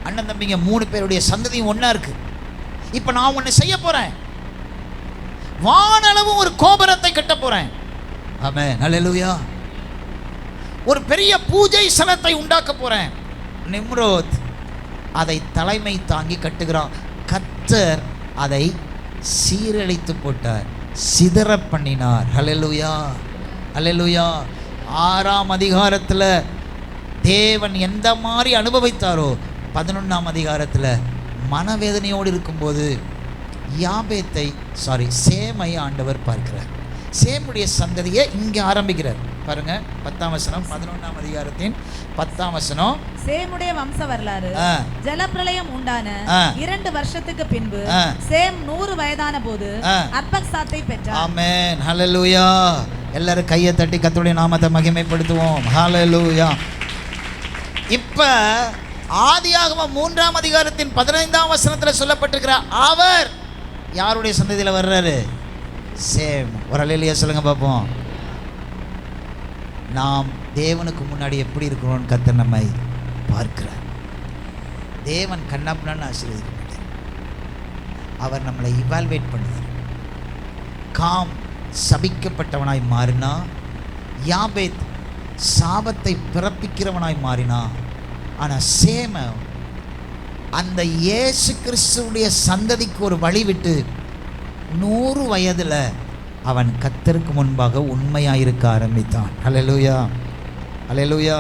அண்ணன் தம்பிங்க 3 பேருடைய சந்ததியும் ஒண்ணா இருக்கு. இப்ப நான் ஒண்ணு செய்ய போறேன், வானளவு ஒரு கோபுரத்தை கட்ட போறேன். ஆமென், ஹல்லேலூயா. ஒரு பெரிய பூஜை ஸ்தலத்தை உண்டாக்க போறேன். நிம்ரோத் அதை தலைமை தாங்கி கட்டுகிறான். கர்த்தர் அதை சீரழித்து போட்டார், சிதற பண்ணினார். ஹல்லேலூயா, ஹல்லேலூயா. 6ஆம் அதிகாரத்தில் தேவன் எந்த மாதிரி அனுபவித்தாரோ 11ஆம் அதிகாரத்தில் மனவேதனையோடு இருக்கும்போது சேமை ஆண்டவர் பார்க்கிறார். சேமுடைய சந்ததியை இங்கே ஆரம்பிக்கிறார் பாருங்க. 10ஆம் வசனம், 11ஆம் அதிகாரத்தின் 10ஆம் வசனம். சேமுடைய வம்ச வரலாறு. ஜலப்பிரளயம் உண்டான 2 வருஷத்துக்கு பின்பு சேம் 100 வயதான போது அர்பக்சாத்தை பெற்றார். ஆமென், ஹல்லேலூயா. எல்லாரும் கையை தட்டி கர்த்தருடைய நாமத்தை மகிமைப்படுத்துவோம். ஹல்லேலூயா. இப்ப ஆதியாகமம் 3ஆம் அதிகாரத்தின் 15ஆம் வசனத்தில் சொல்லப்பட்டிருக்கிற அவர் யாருடைய சந்ததியில் வர்றாரு? சேம். ஒரு அல்லேலூயா சொல்லுங்க பார்ப்போம். நாம் தேவனுக்கு முன்னாடி எப்படி இருக்கிறோம்னு கர்த்தர் நம்மை பார்க்கிறார். தேவன் கண்ணாப்புனான்னு ஆசீர்வதிக்க மாட்டார், அவர் நம்மளை இவால்வேட் பண்ணுவார். காம் சபிக்கப்பட்டவனாய் மாறினா, யாபேத் சாபத்தை பிறப்பிக்கிறவனாய் மாறினா. ஆனால் சேம அந்த இயேசு கிறிஸ்துவுடைய சந்ததிக்கு ஒரு வழி விட்டு 100 வயதில் அவன் கர்த்தருக்கு முன்பாக உண்மையாக இருக்க ஆரம்பித்தான். ஹல்லேலூயா, ஹல்லேலூயா.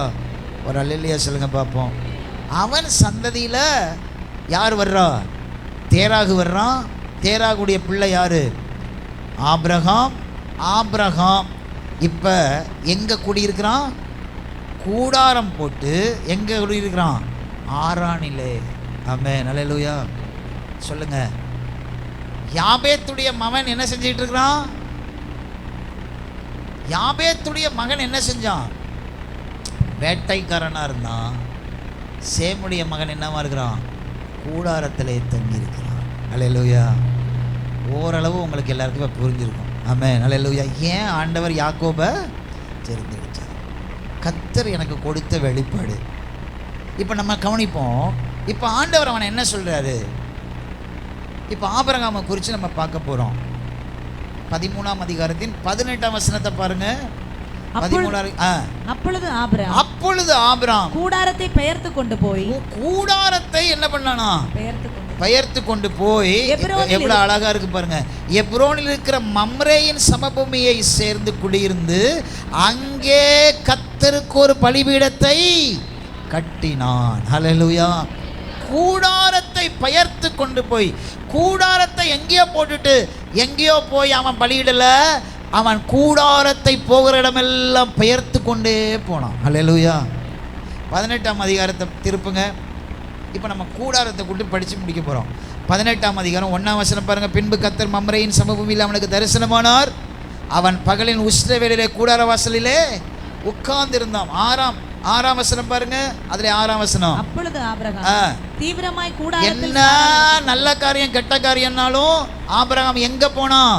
ஒரு அல்லேலூயா சொல்லுங்க பார்ப்போம். அவன் சந்ததியில் யார் வர்றா? தேராகு வர்றான். தேராகுடைய பிள்ளை யார்? ஆபிரகாம். ஆபிரகாம் இப்போ எங்கே குடியிருக்கிறான்? கூடாரம் போட்டு எங்கே குடியிருக்கிறான்? ஆரானிலே. ஆமென், ஹல்லேலூயா. சொல்லுங்க. யாபேத்துடைய மகன் என்ன செஞ்சிட்டு இருக்கிறான்? யாபேத்துடைய மகன் என்ன செஞ்சான்? வேட்டைக்காரனா இருந்தான். சேமுடைய மகன் என்னவா இருக்கிறான்? கூடாரத்திலே தங்கி இருக்கிறான். ஹல்லேலூயா. ஓரளவு உங்களுக்கு எல்லாருக்குமே புரிஞ்சிருக்கும். ஆமென், ஹல்லேலூயா. ஏன் ஆண்டவர் யாக்கோபை தெரிந்தெடுத்தார்? கர்த்தர் எனக்கு கொடுத்த வெளிப்பாடு. இப்போ நம்ம கவனிப்போம். இப்போ ஆண்டவர் அவனை என்ன சொல்றாரு? இப்போ ஆபிரகாமை குறித்து நம்ம பார்க்க போகிறோம். 13ஆம் அதிகாரத்தின் 18ஆம் வசனத்தை பாருங்க. அப்பொழுது ஆபிரகாம் கூடாரத்தை பெயர்த்து கொண்டு போய், கூடாரத்தை என்ன பண்ணானா? பெயர்த்து கொண்டு போய். எவ்வளவு அழகா இருக்கு பாருங்க. எப்ரோனில் இருக்கிற மம்ரேயின் சமபூமியை சேர்ந்து குடியிருந்து அங்கே கர்த்தருக்கு ஒரு பலிபீடத்தை கட்டினான். ஹல்லேலூயா. கூடாரத்தை பெயர்த்து கொண்டு போய், கூடாரத்தை எங்கேயோ போட்டுட்டு எங்கேயோ போய் அவன் பலியிடல, அவன் கூடாரத்தை போகிற இடமெல்லாம் பெயர்த்து கொண்டே போனான். ஹல்லேலூயா. 18ஆம் அதிகாரத்தை திருப்புங்க. இப்போ நம்ம கூடாரத்தை கூட்டு படித்து முடிக்க போகிறோம். 18ஆம் அதிகாரம் 1ஆம் வசனம் பாருங்கள். பின்பு கர்த்தர் மம்ரேயின் சமபூமியில் அவனுக்கு தரிசனமானார். அவன் பகலின் உஷ்ண வேளையிலே கூடார வாசலிலே உட்கார்ந்திருந்தான். 6ஆம் வசனம் பாருங்க. அதுல 6ஆம் வசனம். அப்பொழுது ஆபிரகாம் தீவிரமாய் கூடாரத்தில், என்ன நல்ல காரியம் கெட்ட காரியம்னாலும் ஆபிரகாம் எங்க போனான்?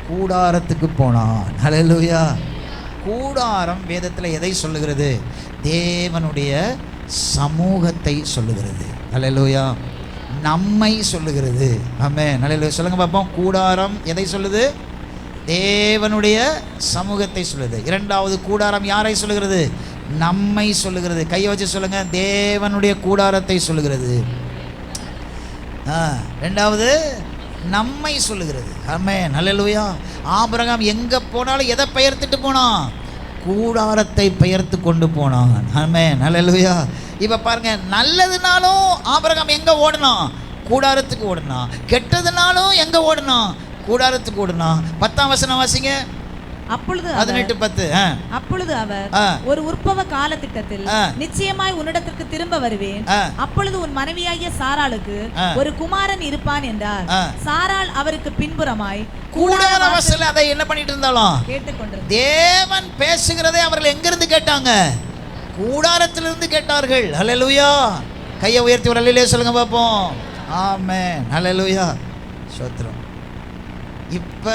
கூடாரத்துக்கு போனான். ஹல்லேலூயா. கூடாரம் வேதத்தில் எதை சொல்லுகிறது? தேவனுடைய சமூகத்தை சொல்லுகிறது. ஹல்லேலூயா. நம்மை சொல்லுகிறது. ஆமென், ஹல்லேலூயா. சொல்லுங்க பார்ப்போம். கூடாரம் எதை சொல்லுது? தேவனுடைய சமூகத்தை சொல்லுது. 2வது கூடாரம் யாரை சொல்லுகிறது? நம்மை சொல்லுகிறது. கையை வச்சு சொல்லுங்க. தேவனுடைய கூடாரத்தை சொல்லுகிறது. 2வது நம்மை சொல்லுகிறது. ஆமென், ஹல்லேலூயா. ஆபிரகாம் எங்க போனாலும் எதை பெயர்த்துட்டு போனான்? கூடாரத்தை பெயர்த்து கொண்டு போனான். ஆமென், ஹல்லேலூயா. இப்ப பாருங்க, நல்லதுனாலும் ஆபிரகாம் எங்க ஓடினான்? கூடாரத்துக்கு ஓடினான். கெட்டதுனாலும் எங்க ஓடினான்? கூடாரத்துக்கு ஓடினான். 10ஆம் வசனம் வாசிங்க. அப்பொழுது 18:10 அப்பொழுது அவர் ஒரு உற்பவ கால திட்டத்தில் நிச்சயமாய் உன்னிடத்திற்கு திரும்ப வருவேன், அப்பொழுது உன் மனைவியாகிய சாராளுக்கு ஒரு குமாரன் இருப்பான் என்றார். சாராள் அவருக்கு பின்புறமாய் கூடார வாசல்ல அதை என்ன பண்ணிட்டு இருந்தாலும் கேட்டுக்கொண்டிருந்தார். தேவன் பேசுகிறதை அவர்கள் எங்கிருந்து கேட்டாங்க? கூடாரத்திலிருந்து கேட்டார்கள். ஹல்லேலூயா. கையை உயர்த்தி ஒரு அல்லேலூயா சொல்லுங்க பாப்போம். ஆமென். ஹல்லேலூயா. ஸ்தோத்திரம். இப்ப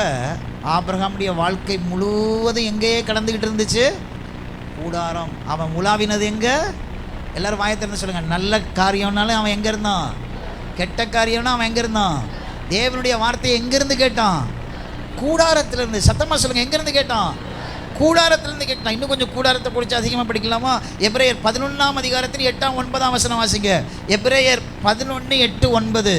ஆபிரகாமுடைய வாழ்க்கை முழுவதும் எங்கேயே கடந்துகிட்டு இருந்துச்சு? கூடாரம். அவன் உலாவினது எங்க? எல்லாரும் வாயை திறந்து சொல்லுங்க. நல்ல காரியம்னாலும் அவன் எங்க இருந்தான்? கெட்ட காரியம்னா அவன் எங்க இருந்தான்? தேவனுடைய வார்த்தையை எங்கிருந்து கேட்டான்? கூடாரத்திலிருந்து. சத்தமா சொல்லுங்க, எங்கிருந்து கேட்டான்? கூடாரத்திலிருந்து கேட்டான். இன்னும் கொஞ்சம் கூடாரத்தை குறித்து அதிகமாக படிக்கலாமா? எபிரேயர் 11ஆம் அதிகாரத்தில் 8ஆம் 9ஆம் வசனம் வாசிங்க. எபிரேயர் 11:8-9.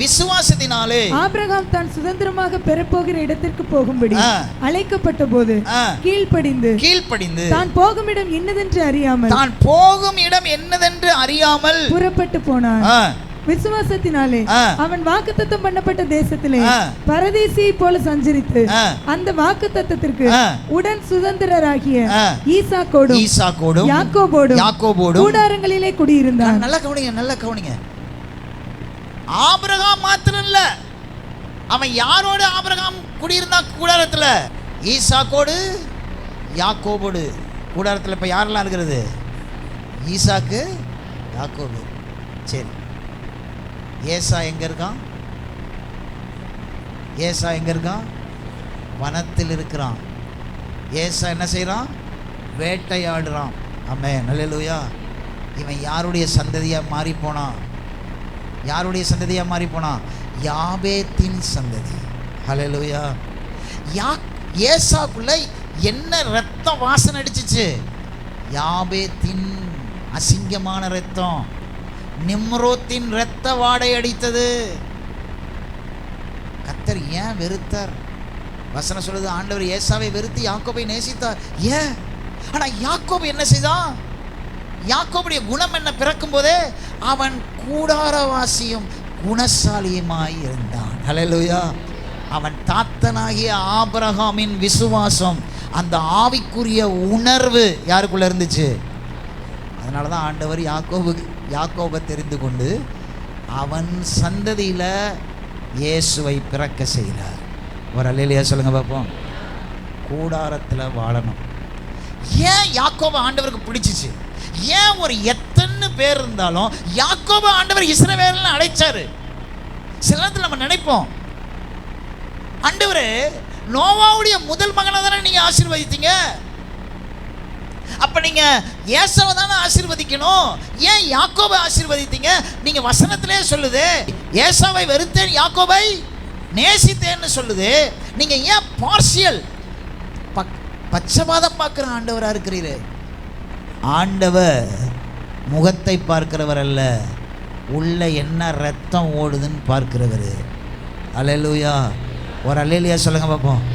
விசுவாசத்தினாலே ஆபிரகாம் தான் சுதந்திரமாக பெறப்போகிற இடத்திற்கு போகும்படி அழைக்கப்பட்ட போது கீழ்ப்படிந்து தான் போகும் இடம் என்னதென்று அறியாமல் புறப்பட்டு போனான். விசுவாசத்தினாலே அவன் வாக்குத்தத்தம் பண்ணப்பட்ட தேசத்திலே பரதேசியை போல சஞ்சரித்து அந்த வாக்குத்தத்தத்திற்கு உடன் சுதந்திரராகிய ஈசாக்கோடும் யாக்கோபோடும் கூடாரங்களிலே குடியிருந்தான். நல்ல கவனிங்க. ஆபிரகாம் மாத்திரம் இல்ல, அவன் யாரோடு ஆபிரகாம் குடியிருந்தான்? கூடாரத்துல ஈசாக்கோடு யாக்கோபோடு. கூடாரத்துல இப்ப யாரெல்லாம் இருக்கிறது? ஈசாக்கு, யாக்கோபு. சரி, ஏசா எங்க இருக்கான்? வனத்தில் இருக்கிறான். ஏசா என்ன செய்யறான்? வேட்டையாடுறான். ஆமென். அல்லேலூயா. இவன் யாருடைய சந்ததியா மாறி போனான்? யாபேத்தின் சந்ததி. அல்லேலூயா. ஏசாக்குள்ள என்ன ரத்தம் வாசனை அடிச்சிச்சு? யாபேத்தின் அசிங்கமான ரத்தம். நிம்ரோத்தின் இரத்த வாடை அடித்தது. கர்த்தர் ஏன் வெறுத்தார்? வசனம் சொல்லுது, ஆண்டவர் ஏசாவை வெறுத்து யாக்கோபை நேசித்தார். ஏன்? ஆனா யாக்கோபு என்ன செய்தான்? யாக்கோபுடைய குணம் என்ன? பிறக்கும் போதே அவன் கூடாரவாசியும் குணசாலியுமாய் இருந்தான். ஹல்லேலூயா. அவன் தாத்தனாகிய ஆபிரகாமின் விசுவாசம், அந்த ஆவிக்குரிய உணர்வு யாருக்குள்ள இருந்துச்சு? அதனாலதான் ஆண்டவர் யாக்கோபை தெரிந்து கொண்டு அவன் சந்ததியில இயேசுவை பிறக்க செய்கிறார். ஒரு அல்லேலூயா சொல்லுங்க பாப்போம். கூடாரத்துல வாழணும். ஏன் யாக்கோபை ஆண்டவருக்கு பிடிச்சிச்சு? ஏன் ஒரு எத்தனை பேர் இருந்தாலும் யாக்கோபு ஆண்டவர் இஸ்ரவேல்னு அழைச்சாரு? சில நேரத்தில் நம்ம நினைப்போம், ஆண்டவரே நோவாவுடைய முதல் மகனை தானே நீங்க ஆசீர்வதித்தீங்க, அப்ப நீங்க ஏசாவை தானே ஆசீர்வதிக்கணும், ஏன் யாக்கோபை ஆசீர்வதித்தீங்க? நீங்க வசனத்திலே சொல்லுது, ஏசாவை வெறுத்தேன் யாக்கோபை நேசித்தேன்னு சொல்லுது. நீங்க ஏன் பார்சியல் பட்சபாதம் பார்க்கிற ஆண்டவரா இருக்கிறீரே? ஆண்டவர் முகத்தை பார்க்கிறவர் அல்ல, உள்ள என்ன ரத்தம் ஓடுதுன்னு பார்க்கிறவர். அல்லேலூயா. ஒரு அல்லேலூயா சொல்லுங்க பார்ப்போம்.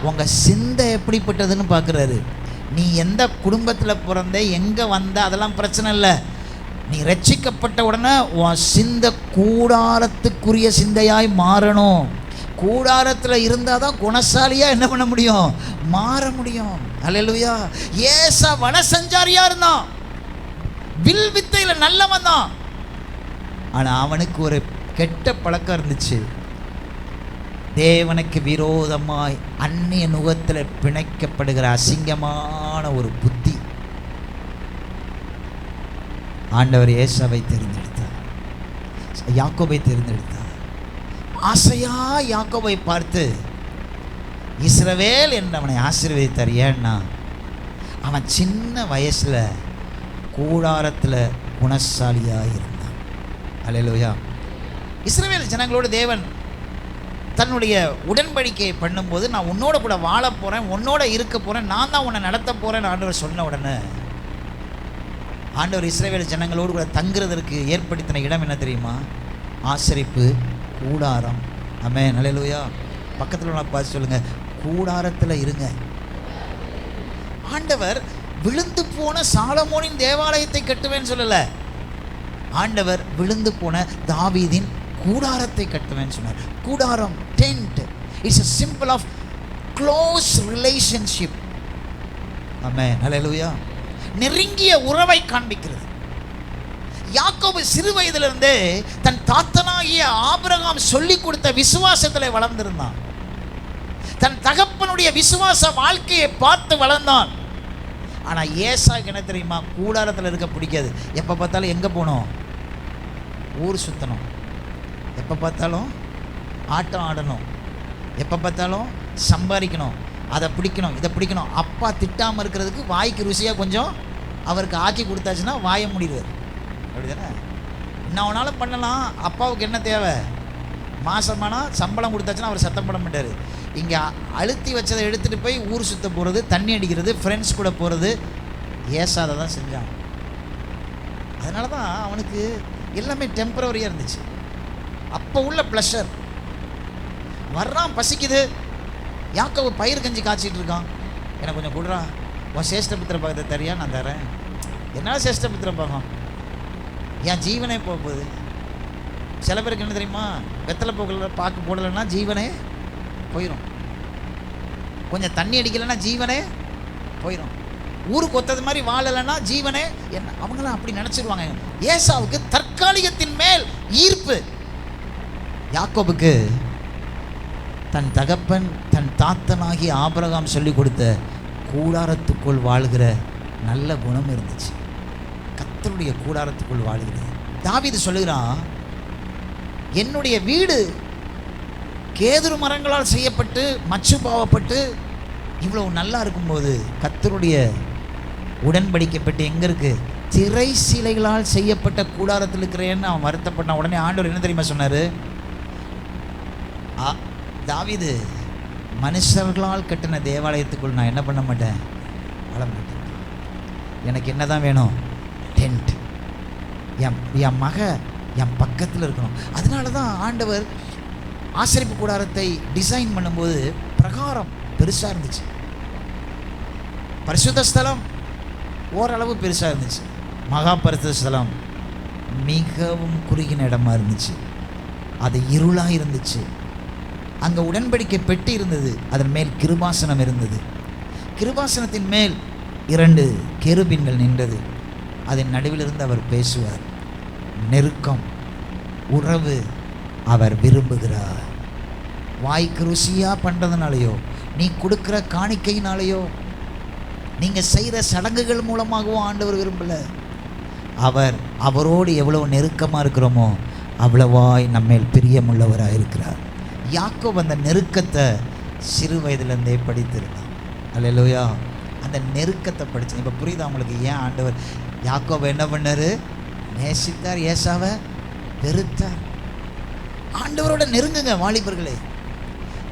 உங்க சிந்தை எப்படிப்பட்டதுன்னு பார்க்குறாரு. நீ எந்த குடும்பத்தில் பிறந்த, எங்கே வந்த, அதெல்லாம் பிரச்சனை இல்லை. நீ ரட்சிக்கப்பட்ட உடனே உன் சிந்தை கூடாரத்துக்குரிய சிந்தையாய் மாறணும். கூடாரத்தில் இருந்தால் தான் குணசாலியாக என்ன பண்ண முடியும்? மாற முடியும். அல்லேலூயா. ஏசா வனசஞ்சாரியா இருந்தான், வில் வித்தையில நல்லவன் தான். ஆனால் அவனுக்கு ஒரு கெட்ட பழக்கம் இருந்துச்சு. தேவனுக்கு விரோதமாய் அந்நிய நுகத்தில் பிணைக்கப்படுகிற அசிங்கமான ஒரு புத்தி. ஆண்டவர் ஏசாவை தேர்ந்தெடுத்தார், யாக்கோபை தேர்ந்தெடுத்தார். ஆசையா யாக்கோபை பார்த்து இஸ்ரவேல் என்று அவனை ஆசீர்வதித்தார். ஏன்னா அவன் சின்ன வயசுல கூடாரத்தில் குணசாலியாக இருந்தான். அல்லேலூயா. இஸ்ரவேல் ஜனங்களோடு தேவன் தன்னுடைய உடன்படிக்கையை பண்ணும்போது, நான் உன்னோட கூட வாழ போகிறேன், உன்னோட இருக்க போகிறேன், நான் தான் உன்னை நடத்த போகிறேன்னு ஆண்டவர் சொன்ன உடனே ஆண்டவர் இஸ்ரவேல் ஜனங்களோடு கூட தங்குறதற்கு ஏற்படுத்தின இடம் என்ன தெரியுமா? ஆசரிப்பு கூடாரம். ஆமென். அல்லேலூயா. பக்கத்தில் உள்ள பார்த்து சொல்லுங்க, கூடாரத்தில் இருங்க. ஆண்டவர் விழுந்து போன சாலமோனின் தேவாலயத்தை கட்டுவேன்னு சொல்லல, ஆண்டவர் விழுந்து போன தாவீதின் கூடாரத்தை கட்டுவேன்னு சொன்னார். கூடாரம், tent, it's a symbol of close relationship. Amen, hallelujah. நெருங்கிய உறவை காண்பிக்கிறது. யாக்கோபு சிறு வயதிலிருந்தே தன் தாத்தனாகிய ஆபிரகாம் சொல்லி கொடுத்த விசுவாசத்தில் வளர்ந்திருந்தான். தன் தகப்பனுடைய விசுவாச வாழ்க்கையை பார்த்து வளர்ந்தான். ஆனால் ஏசாக்கு என்ன தெரியுமா? கூடாரத்தில் இருக்க பிடிக்காது. எப்போ பார்த்தாலும் எங்கே போகணும்? ஊர் சுற்றணும். எப்போ பார்த்தாலும் ஆட்டம் ஆடணும். எப்போ பார்த்தாலும் சம்பாதிக்கணும். அதை பிடிக்கணும், இதை பிடிக்கணும். அப்பா திட்டாமல் இருக்கிறதுக்கு வாய்க்கு ருசியாக கொஞ்சம் அவருக்கு ஆக்கி கொடுத்தாச்சுன்னா வாய முடியுது. அப்படி தானே? என்ன வேணாலும் பண்ணலாம். அப்பாவுக்கு என்ன தேவை? மாதமானால் சம்பளம் கொடுத்தாச்சுன்னா அவர் சத்தம் பண்ண மாட்டார். இங்கே அழுத்தி வச்சதை எடுத்துகிட்டு போய் ஊர் சுற்ற போகிறது, தண்ணி அடிக்கிறது, ஃப்ரெண்ட்ஸ் கூட போகிறது, ஏசாதை தான் செஞ்சான். அதனால தான் அவனுக்கு எல்லாமே டெம்பரவரியாக இருந்துச்சு. அப்போ உள்ள ப்ளஷர். வர்றான், பசிக்குது. யாக்கோபு பயிர் கஞ்சி காய்ச்சிட்டு இருக்கான். எனக்கு கொஞ்சம் கொடுறா, உன் சேஷ்டபுத்திர பாகத்தை தரியா? நான் தரேன். என்னால் சேஷ்டபுத்திர பாகம், என் ஜீவனே போகுது. சில பேருக்கு என்ன தெரியுமா? வெத்தலை போக்கில் பாக்கு போடலைன்னா ஜீவனே போயிடும். கொஞ்சம் தண்ணி அடிக்கலைன்னா ஜீவனே போயிடும். ஊருக்கு ஒத்தது மாதிரி வாழலைன்னா ஜீவனே என்ன. அவங்களாம் அப்படி நினச்சிடுவாங்க. ஏசாவுக்கு தற்காலிகத்தின் மேல் ஈர்ப்பு. யாக்கோபுக்கு தன் தகப்பன், தன் தாத்தனாகி ஆபிரகாம் சொல்லி கொடுத்த கூடாரத்துக்குள் வாழ்கிற நல்ல குணம் இருந்துச்சு. கர்த்தருடைய கூடாரத்துக்குள் வாழ்கிறது. தாவீது சொல்லுகிறான், என்னுடைய வீடு கேதுரு மரங்களால் செய்யப்பட்டு மச்சு பாவப்பட்டு இவ்வளவு நல்லா இருக்கும்போது கர்த்தருடைய உடன்படிக்கை பெட்டி எங்கே இருக்கு? திரை சிலைகளால் செய்யப்பட்ட கூடாரத்தில் இருக்கிறேன்னு அவன் வருத்தப்பட்டான். உடனே ஆண்டவர் என்ன தெரியுமா சொன்னார்? தாவீது, மனுஷர்களால் கட்டின தேவாலயத்துக்குள் நான் என்ன பண்ண மாட்டேன், வாழ மாட்டேன். எனக்கு என்ன தான் வேணும்? டென்ட். என் மக என் பக்கத்தில் இருக்கணும். அதனால தான் ஆண்டவர் ஆசரிப்பு கூடாரத்தை டிசைன் பண்ணும்போது பிரகாரம் பெருசாக இருந்துச்சு. பரிசுத்த ஸ்தலம் ஓரளவு பெருசாக இருந்துச்சு. மகா பரிசுத்த ஸ்தலம் மிகவும் குறுகின இடமா இருந்துச்சு. அது இருளாக இருந்துச்சு. அங்கே உடன்படிக்கை பெட்டி இருந்தது. அதன் மேல் கிருபாசனம் இருந்தது. கிருபாசனத்தின் மேல் 2 கேருபீன்கள் நின்றது. அதன் நடுவிலிருந்து அவர் பேசுவார். நெருக்கம், உறவு அவர் விரும்புகிறார். வாய்க்கு ருசியாக பண்ணுறதுனாலையோ, நீ கொடுக்குற காணிக்கையினாலேயோ, நீங்கள் செய்கிற சடங்குகள் மூலமாகவோ ஆண்டவர் விரும்பலை. அவரோடு எவ்வளவு நெருக்கமாக இருக்கிறோமோ அவ்வளவாய் நம்மேல் பிரியமுள்ளவராக இருக்கிறார். யாக்கோபு அந்த நெருக்கத்தை சிறு வயதிலேருந்தே படித்திருந்தான். அல்லேலூயா. அந்த நெருக்கத்தை படிச்சு. இப்போ புரியுதா உங்களுக்கு ஏன் ஆண்டவர் யாக்கோபை என்ன பண்ணார்? நேசித்தார், ஏசாவை வெறுத்தார். ஆண்டவரோட நெருங்குங்க வாலிபர்களே.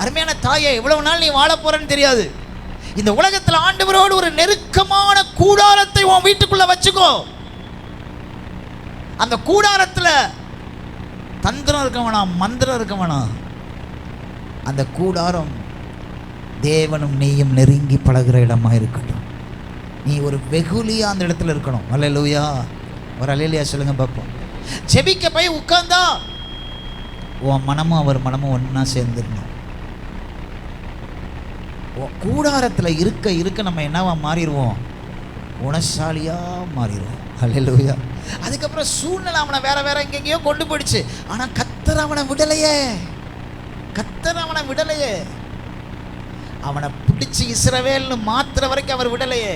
அருமையான தாயே, எவ்வளவு நாள் நீ வாழ போறன்னு தெரியாது. இந்த உலகத்தில் ஆண்டவரோடு ஒரு நெருக்கமான கூடாரத்தை உன் வீட்டுக்குள்ள வச்சுக்கோ. அந்த கூடாரத்தில் தந்திரம் இருக்க வேணாம், மந்திரம் இருக்க வேணாம். அந்த கூடாரம் தேவனும் நீயும் நெருங்கி பழகிற இடமா இருக்கட்டும். நீ ஒரு வெகுலியா அந்த இடத்துல இருக்கணும். அல்லேலூயா. ஒரு அல்லேலூயா சொல்லுங்க பார்ப்போம். ஜெபிக்க போய் உட்கார்ந்தா உன் மனமும் அவர் மனமும் ஒன்றா சேர்ந்துடணும். கூடாரத்தில் இருக்க இருக்க நம்ம என்னவா மாறிடுவோம்? குணசாலியாக மாறிடுவோம். அல்லேலூயா. அதுக்கப்புறம் சூழ்நிலை அவனை வேற வேற எங்கெங்கேயோ கொண்டு போயிடுச்சு. ஆனால் கர்த்தர் அவனை விடலையே. கர்த்தர் அவனை விடலையே. அவனை பிடிச்சி இஸ்ரவேல்னு மாத்திர வரைக்கும் அவர் விடலையே.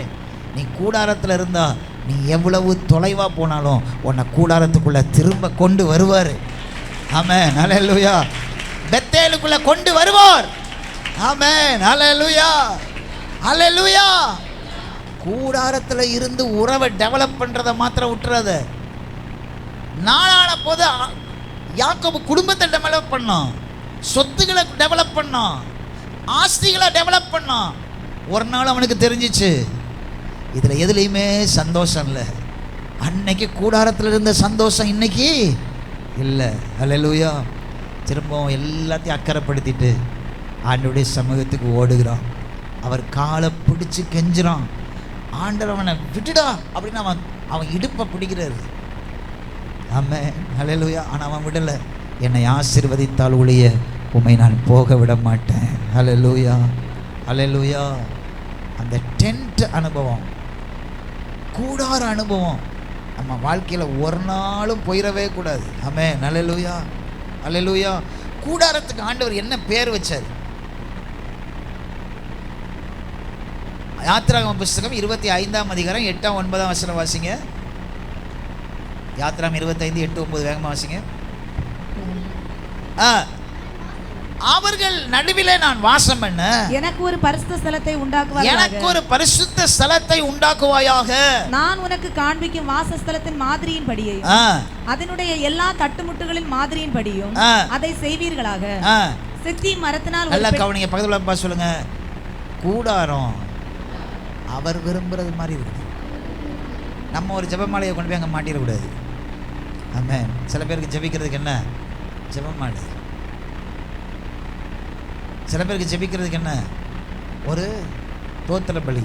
நீ கூடாரத்தில் இருந்தா நீ எவ்வளவு தொலைவா போனாலும் உன்னை கூடாரத்துக்குள்ள திரும்ப கொண்டு வருவார். ஆமென், ஹல்லேலூயா. பெத்தேலுக்குள்ள கொண்டு வருவார். ஆமென், ஹல்லேலூயா, ஹல்லேலூயா. கூடாரத்தில் இருந்து உறவை டெவலப் பண்ணுறதை மாத்திரம் விட்டுறாத. நாளான போது யாக்கோபு குடும்பத்தை டெவலப் பண்ணான், சொத்துக்களை டெவலப் பண்ணான், ஆஸ்திகளை டெவலப் பண்ணான். ஒரு நாள் அவனுக்கு தெரிஞ்சிச்சு, இதில் எதுலேயுமே சந்தோஷம் இல்லை. அன்னைக்கு கூடாரத்தில் இருந்த சந்தோஷம் இன்னைக்கு இல்லை. அல்லேலூயா. திரும்பவும் எல்லாத்தையும் அக்கறைப்படுத்திட்டு ஆண்டவருடைய சமூகத்துக்கு ஓடுகிறான். அவர் காலை பிடிச்சி கெஞ்சுறான். ஆண்டவர் அவனை விட்டுடா அப்படின்னு அவன் இடுப்பை பிடிக்கிறாரு. ஆமென், அல்லேலூயா. ஆனால் அவன் விடலை. என்னை ஆசீர்வதித்தால் ஒழிய உம்மை நான் போக விட மாட்டேன். அல்லேலூயா. அல்லேலூயா. அந்த டென்ட் அனுபவம், கூடார அனுபவம் நம்ம வாழ்க்கையில் ஒரு நாளும் போயிடவே கூடாது. ஆமென். அல்லேலூயா, அல்லேலூயா. கூடாரத்துக்கு ஆண்டவர் என்ன பேர் வச்சார்? யாத்திராகம புஸ்தகம் 25ஆம் அதிகாரம் 8ஆம் 9ஆம் வசனம் வாசிங்க. யாத்திராகமம் 25 8 9 வேகமாக வாசிங்க. அவர்கள் நடுவிலே நான் வாசம் பண்ண எனக்கு ஒரு பரிசுத்த ஸ்தலத்தை உண்டாக்குவாயாக. எனக்கு ஒரு பரிசுத்த ஸ்தலத்தை உண்டாக்குவாயாக. நான் உனக்கு காண்பிக்கும் வாசஸ்தலத்தின் மாதிரியின் படியையும் அதனுடைய எல்லா தட்டுமுட்டுகளின் மாதிரியின் படியும் அதை செய்வீர்களாக. செத்தி மரத்தினால் நல்லா கவனிங்க. பக்கத்துல சொல்லுங்க. கூடாரம் அவர் விரும்புறது மாதிரி இருக்குது. நம்ம ஒரு ஜெபமாலையை கொண்டு போய் அங்கே மாட்டிடக்கூடாது. ஆமென். சில பேருக்கு ஜெபிக்கிறதுக்கு என்ன ஜெபமாலை, சில பேருக்கு ஜெபிக்கிறதுக்கு என்ன ஒரு தோத்திர பலி.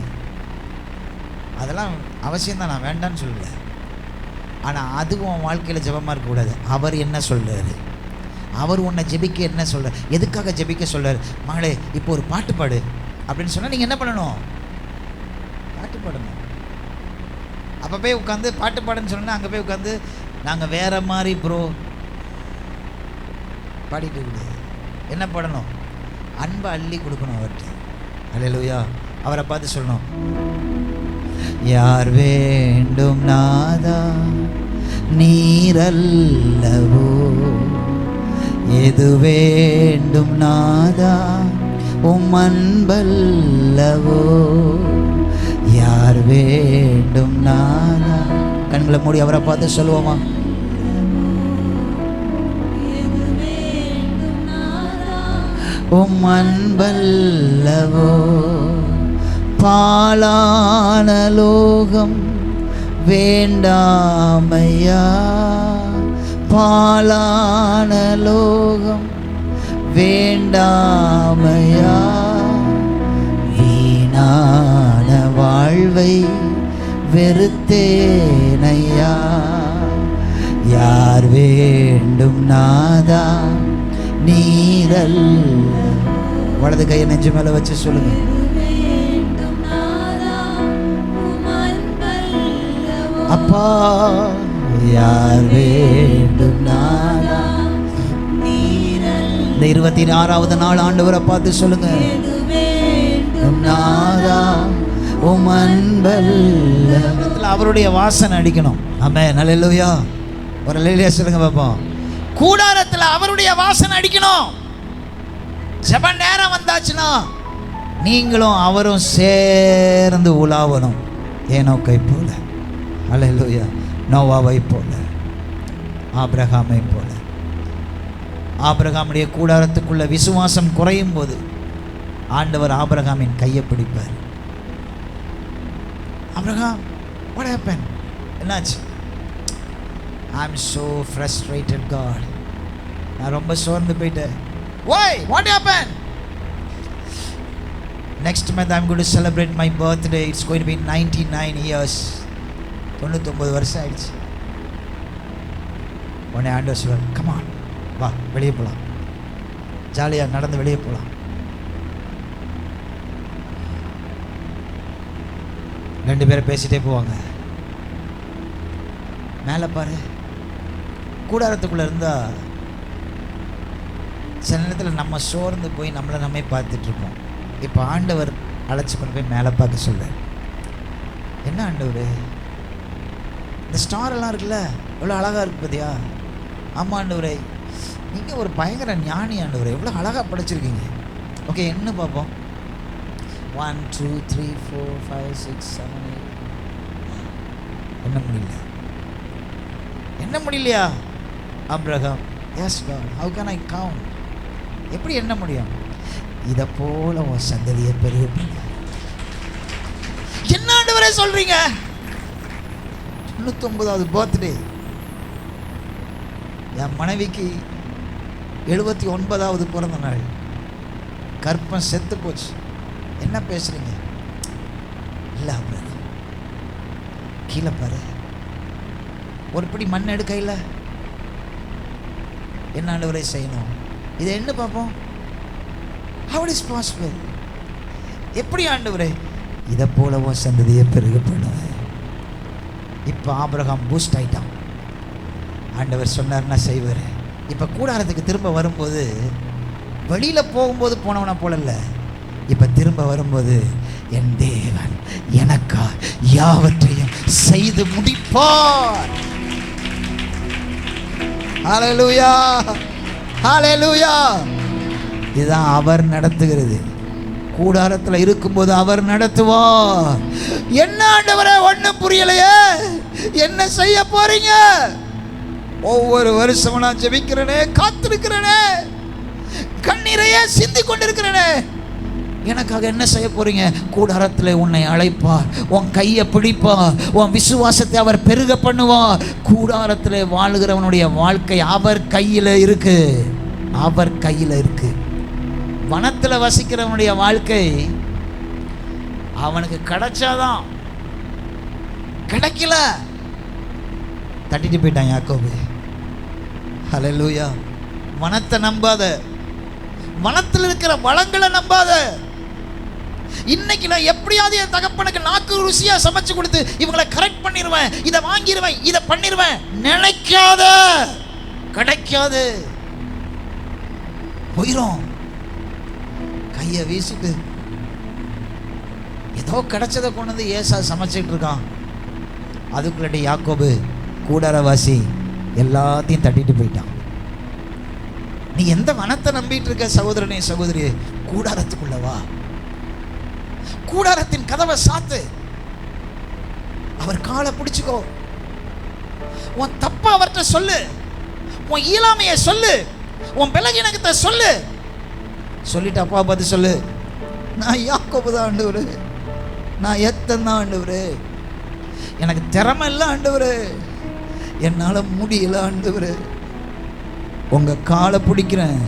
அதெல்லாம் அவசியம்தான், நான் வேண்டான்னு சொல்லல. ஆனால் அதுவும் வாழ்க்கையில் ஜெபமாக இருக்கக்கூடாது. அவர் என்ன சொல்கிறாரு, அவர் உன்னை ஜெபிக்க என்ன சொல்கிறார், எதுக்காக ஜெபிக்க சொல்கிறார். மகளே இப்போ ஒரு பாட்டு பாடு அப்படின்னு சொன்னால் நீங்கள் என்ன பண்ணணும்? பாட்டு பாடணும். அப்போ போய் உட்காந்து பாட்டு பாடுன்னு சொன்னால் அங்கே போய் உட்காந்து நாங்கள் வேற மாதிரி ப்ரோ பாடிட்டு கூடாது. என்ன பாடணும்? அன்பை அள்ளி கொடுக்கணும் அவர்கிட்ட. அல்லேலூயா. அவரை பார்த்து சொல்லணும், யார் வேண்டும் நாதா நீரல்லவோ, எது வேண்டும் நாதா உம் அன்பல்லவோ, யார் வேண்டும் நாதா. கண்களை மூடி அவரை பார்த்து சொல்லுவோமா? உம் அன்பல்லவோ, பாலான லோகம் வேண்டாமையா, பாலான லோகம் வேண்டாமையா, வீணான வாழ்வை வெறுத்தேனையா, யார் வேண்டும் நாதா நீரல். வலது கையை நெஞ்சு மேல வச்சு சொல்லுங்க, அப்பா யார் வேண்டும் நாதா. இந்த 26வது நாள் ஆண்டவரை பார்த்து சொல்லுங்க, நாதா உம் அன்பல்ல. அவருடைய வாசனை அடிக்கணும். ஆமென். அல்லேலூயா. ஒரு அல்லேலூயா சொல்லுங்க பாப்போம். கூடாரத்தில் அவருடைய வாசனை அடிக்கணும். ஜெப நேரம் வந்தாச்சுன்னா நீங்களும் அவரும் சேர்ந்து உலாவணும். ஏனோக்கை போல, அல்லேலூயா, நோவாவை போல, ஆபிரகாமை போல. ஆபிரகாமுடைய கூடாரத்துக்குள்ள விசுவாசம் குறையும் போது ஆண்டவர் ஆபிரகாமின் கையை பிடிப்பார். Abraham, what happened? என்னாச்சு? I'm so frustrated God. நான் ரொம்ப சோர்ந்து போயிட்டேன். Why? What happened? Next month I'm going to celebrate my birthday. It's going to be 99 years. 99 வருஷம் ஆயிடுச்சு. உடனே ஆண்டவர் சொல்றார், come on, வா வெளியே போகலாம், ஜாலியாக நடந்து வெளியே போகலாம். ரெண்டு பேரும் பேசிட்டே போவாங்க. மேலே பாரு, கூடாரத்துக்குள்ளே இருந்தால் சில நேரத்தில் நம்ம சோர்ந்து போய் நம்மளை நம்மை பார்த்துட்ருப்போம். இப்போ ஆண்டவர் அழைச்சி கொண்டு போய் மேலே பார்க்க சொல்கிறார். என்ன ஆண்டவர், இந்த ஸ்டார் எல்லாம் இருக்குல்ல, எவ்வளோ அழகாக இருக்குது பார்த்தியா? ஆமாம் ஆண்டவரே, நீங்கள் ஒரு பயங்கர ஞானி ஆண்டவரே, எவ்வளோ அழகாக படைச்சிருக்கீங்க. ஓகே, என்ன பார்ப்போம். 1 2 3 4 5 6 7 8. என்ன முடியல, என்ன முடியலையா? Abraham, yes God, how can I count? எப்படி என்ன முடியும்? இதை போல உன் சந்ததியை பெரிய. என்ன ஆண்டவரே சொல்றீங்க? 99வது பர்த்டே. என் மனைவிக்கு 79வது பிறந்த நாள். கற்பம் செத்து போச்சு. என்ன பேசுறீங்க? இல்லை ஆபிரகாம், கீழே பாரு, ஒரு பிடி மண் எடுக்கையில் என்ன ஆண்டவரை செய்யணும்? இதை என்ன பார்ப்போம்? How it is possible? எப்படி ஆண்டவரே? இதை போலவோ சந்ததியை பெருக பண்ணுவேன். இப்போ ஆபிரகாம் பூஸ்ட் ஆயிட்டான். ஆண்டவர் சொன்னார்னா செய்வார். இப்போ கூடாரத்துக்கு திரும்ப வரும்போது வெளியில் போகும்போது போனவனை போல இல்லை, இப்போ திரும்ப வரும்போது என் தேவன் எனக்கா யாவற்றையும் செய்து முடிப்பார். ஹல்லேலூயா, ஹல்லேலூயா. இதுதான் அவர் நடத்துகிறது. கூடாரத்தில் இருக்கும்போது அவர் நடத்துவார். என்ன ஆண்டவரே ஒன்றும் புரியலையே, என்ன செய்ய போறீங்க? ஒவ்வொரு வருஷமும் நான் ஜெபிக்கிறேனே, காத்திருக்கிறேனே, கண்ணீரையே சிந்தி கொண்டிருக்கிறேனே, எனக்காக என்ன செய்ய போறீங்க? கூடாரத்தில் உன்னை அழைப்பார், உன் கையை பிடிப்பார், உன் விசுவாசத்தை அவர் பெருக பண்ணுவார். கூடாரத்தில் வாழ்கிறவனுடைய வாழ்க்கை அவர் கையில் இருக்கு, அவர் கையில் இருக்கு. வனத்தில் வசிக்கிறவனுடைய வாழ்க்கை அவனுக்கு கிடைச்சாதான், கிடைக்கல தட்டிட்டு போயிட்டான் யாக்கோபு. ஹல்லேலூயா. வனத்தை நம்பாத, வனத்தில் இருக்கிற வளங்களை நம்பாத. இன்னைக்கு நான் எப்படியாவது என் தகப்பனுக்கு நாக்கு ருசியா சமைச்சு கொடுத்து இவங்களை கரெக்ட் பண்ணிடுவேன், இதை வாங்கிடுவேன், இதை பண்ணிடுவேன் நினைக்காத, கிடைக்காது, போயிரும். கையை வீசிட்டு ஏதோ கிடைச்சதை கொண்டு வந்து ஏசா சமைச்சிட்டு இருக்கான். அதுக்குள்ளே யாக்கோபு கூடாரவாசி எல்லாத்தையும் தட்டிட்டு போயிட்டான். நீ எந்த வனத்தை நம்பிட்டு இருக்க சகோதரனே, சகோதரியே? கூடாரத்துக்குள்ள வா, கூடாரத்தின் கதவை சாத்து, அவர் காலை பிடிச்சுக்கோ, உன் தப்ப அவர்கிட்ட சொல்லு, உன் இயலாமையை சொல்லு, உன் பலகீனத்தை சொல்லு. சொல்லிட்டு அப்பா பார்த்து சொல்லு, நான் யாக்கோபு தான் ஆண்டவரே, நான் எத்தனை தான் ஆண்டவரே, எனக்கு திறமை இல்லை ஆண்டவரே, என்னால் முடியல ஆண்டவரே, உங்கள் காலை பிடிக்கிறேன்,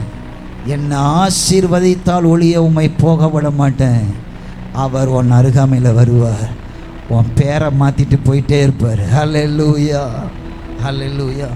என்னை ஆசீர்வதித்தால் ஒளிய உம்மை போக விட மாட்டேன். அவர் உன் அருகாமையில் வருவார், உன் பேரை மாற்றிட்டு போயிட்டே இருப்பார். ஹல்லேலூயா, ஹல்லேலூயா.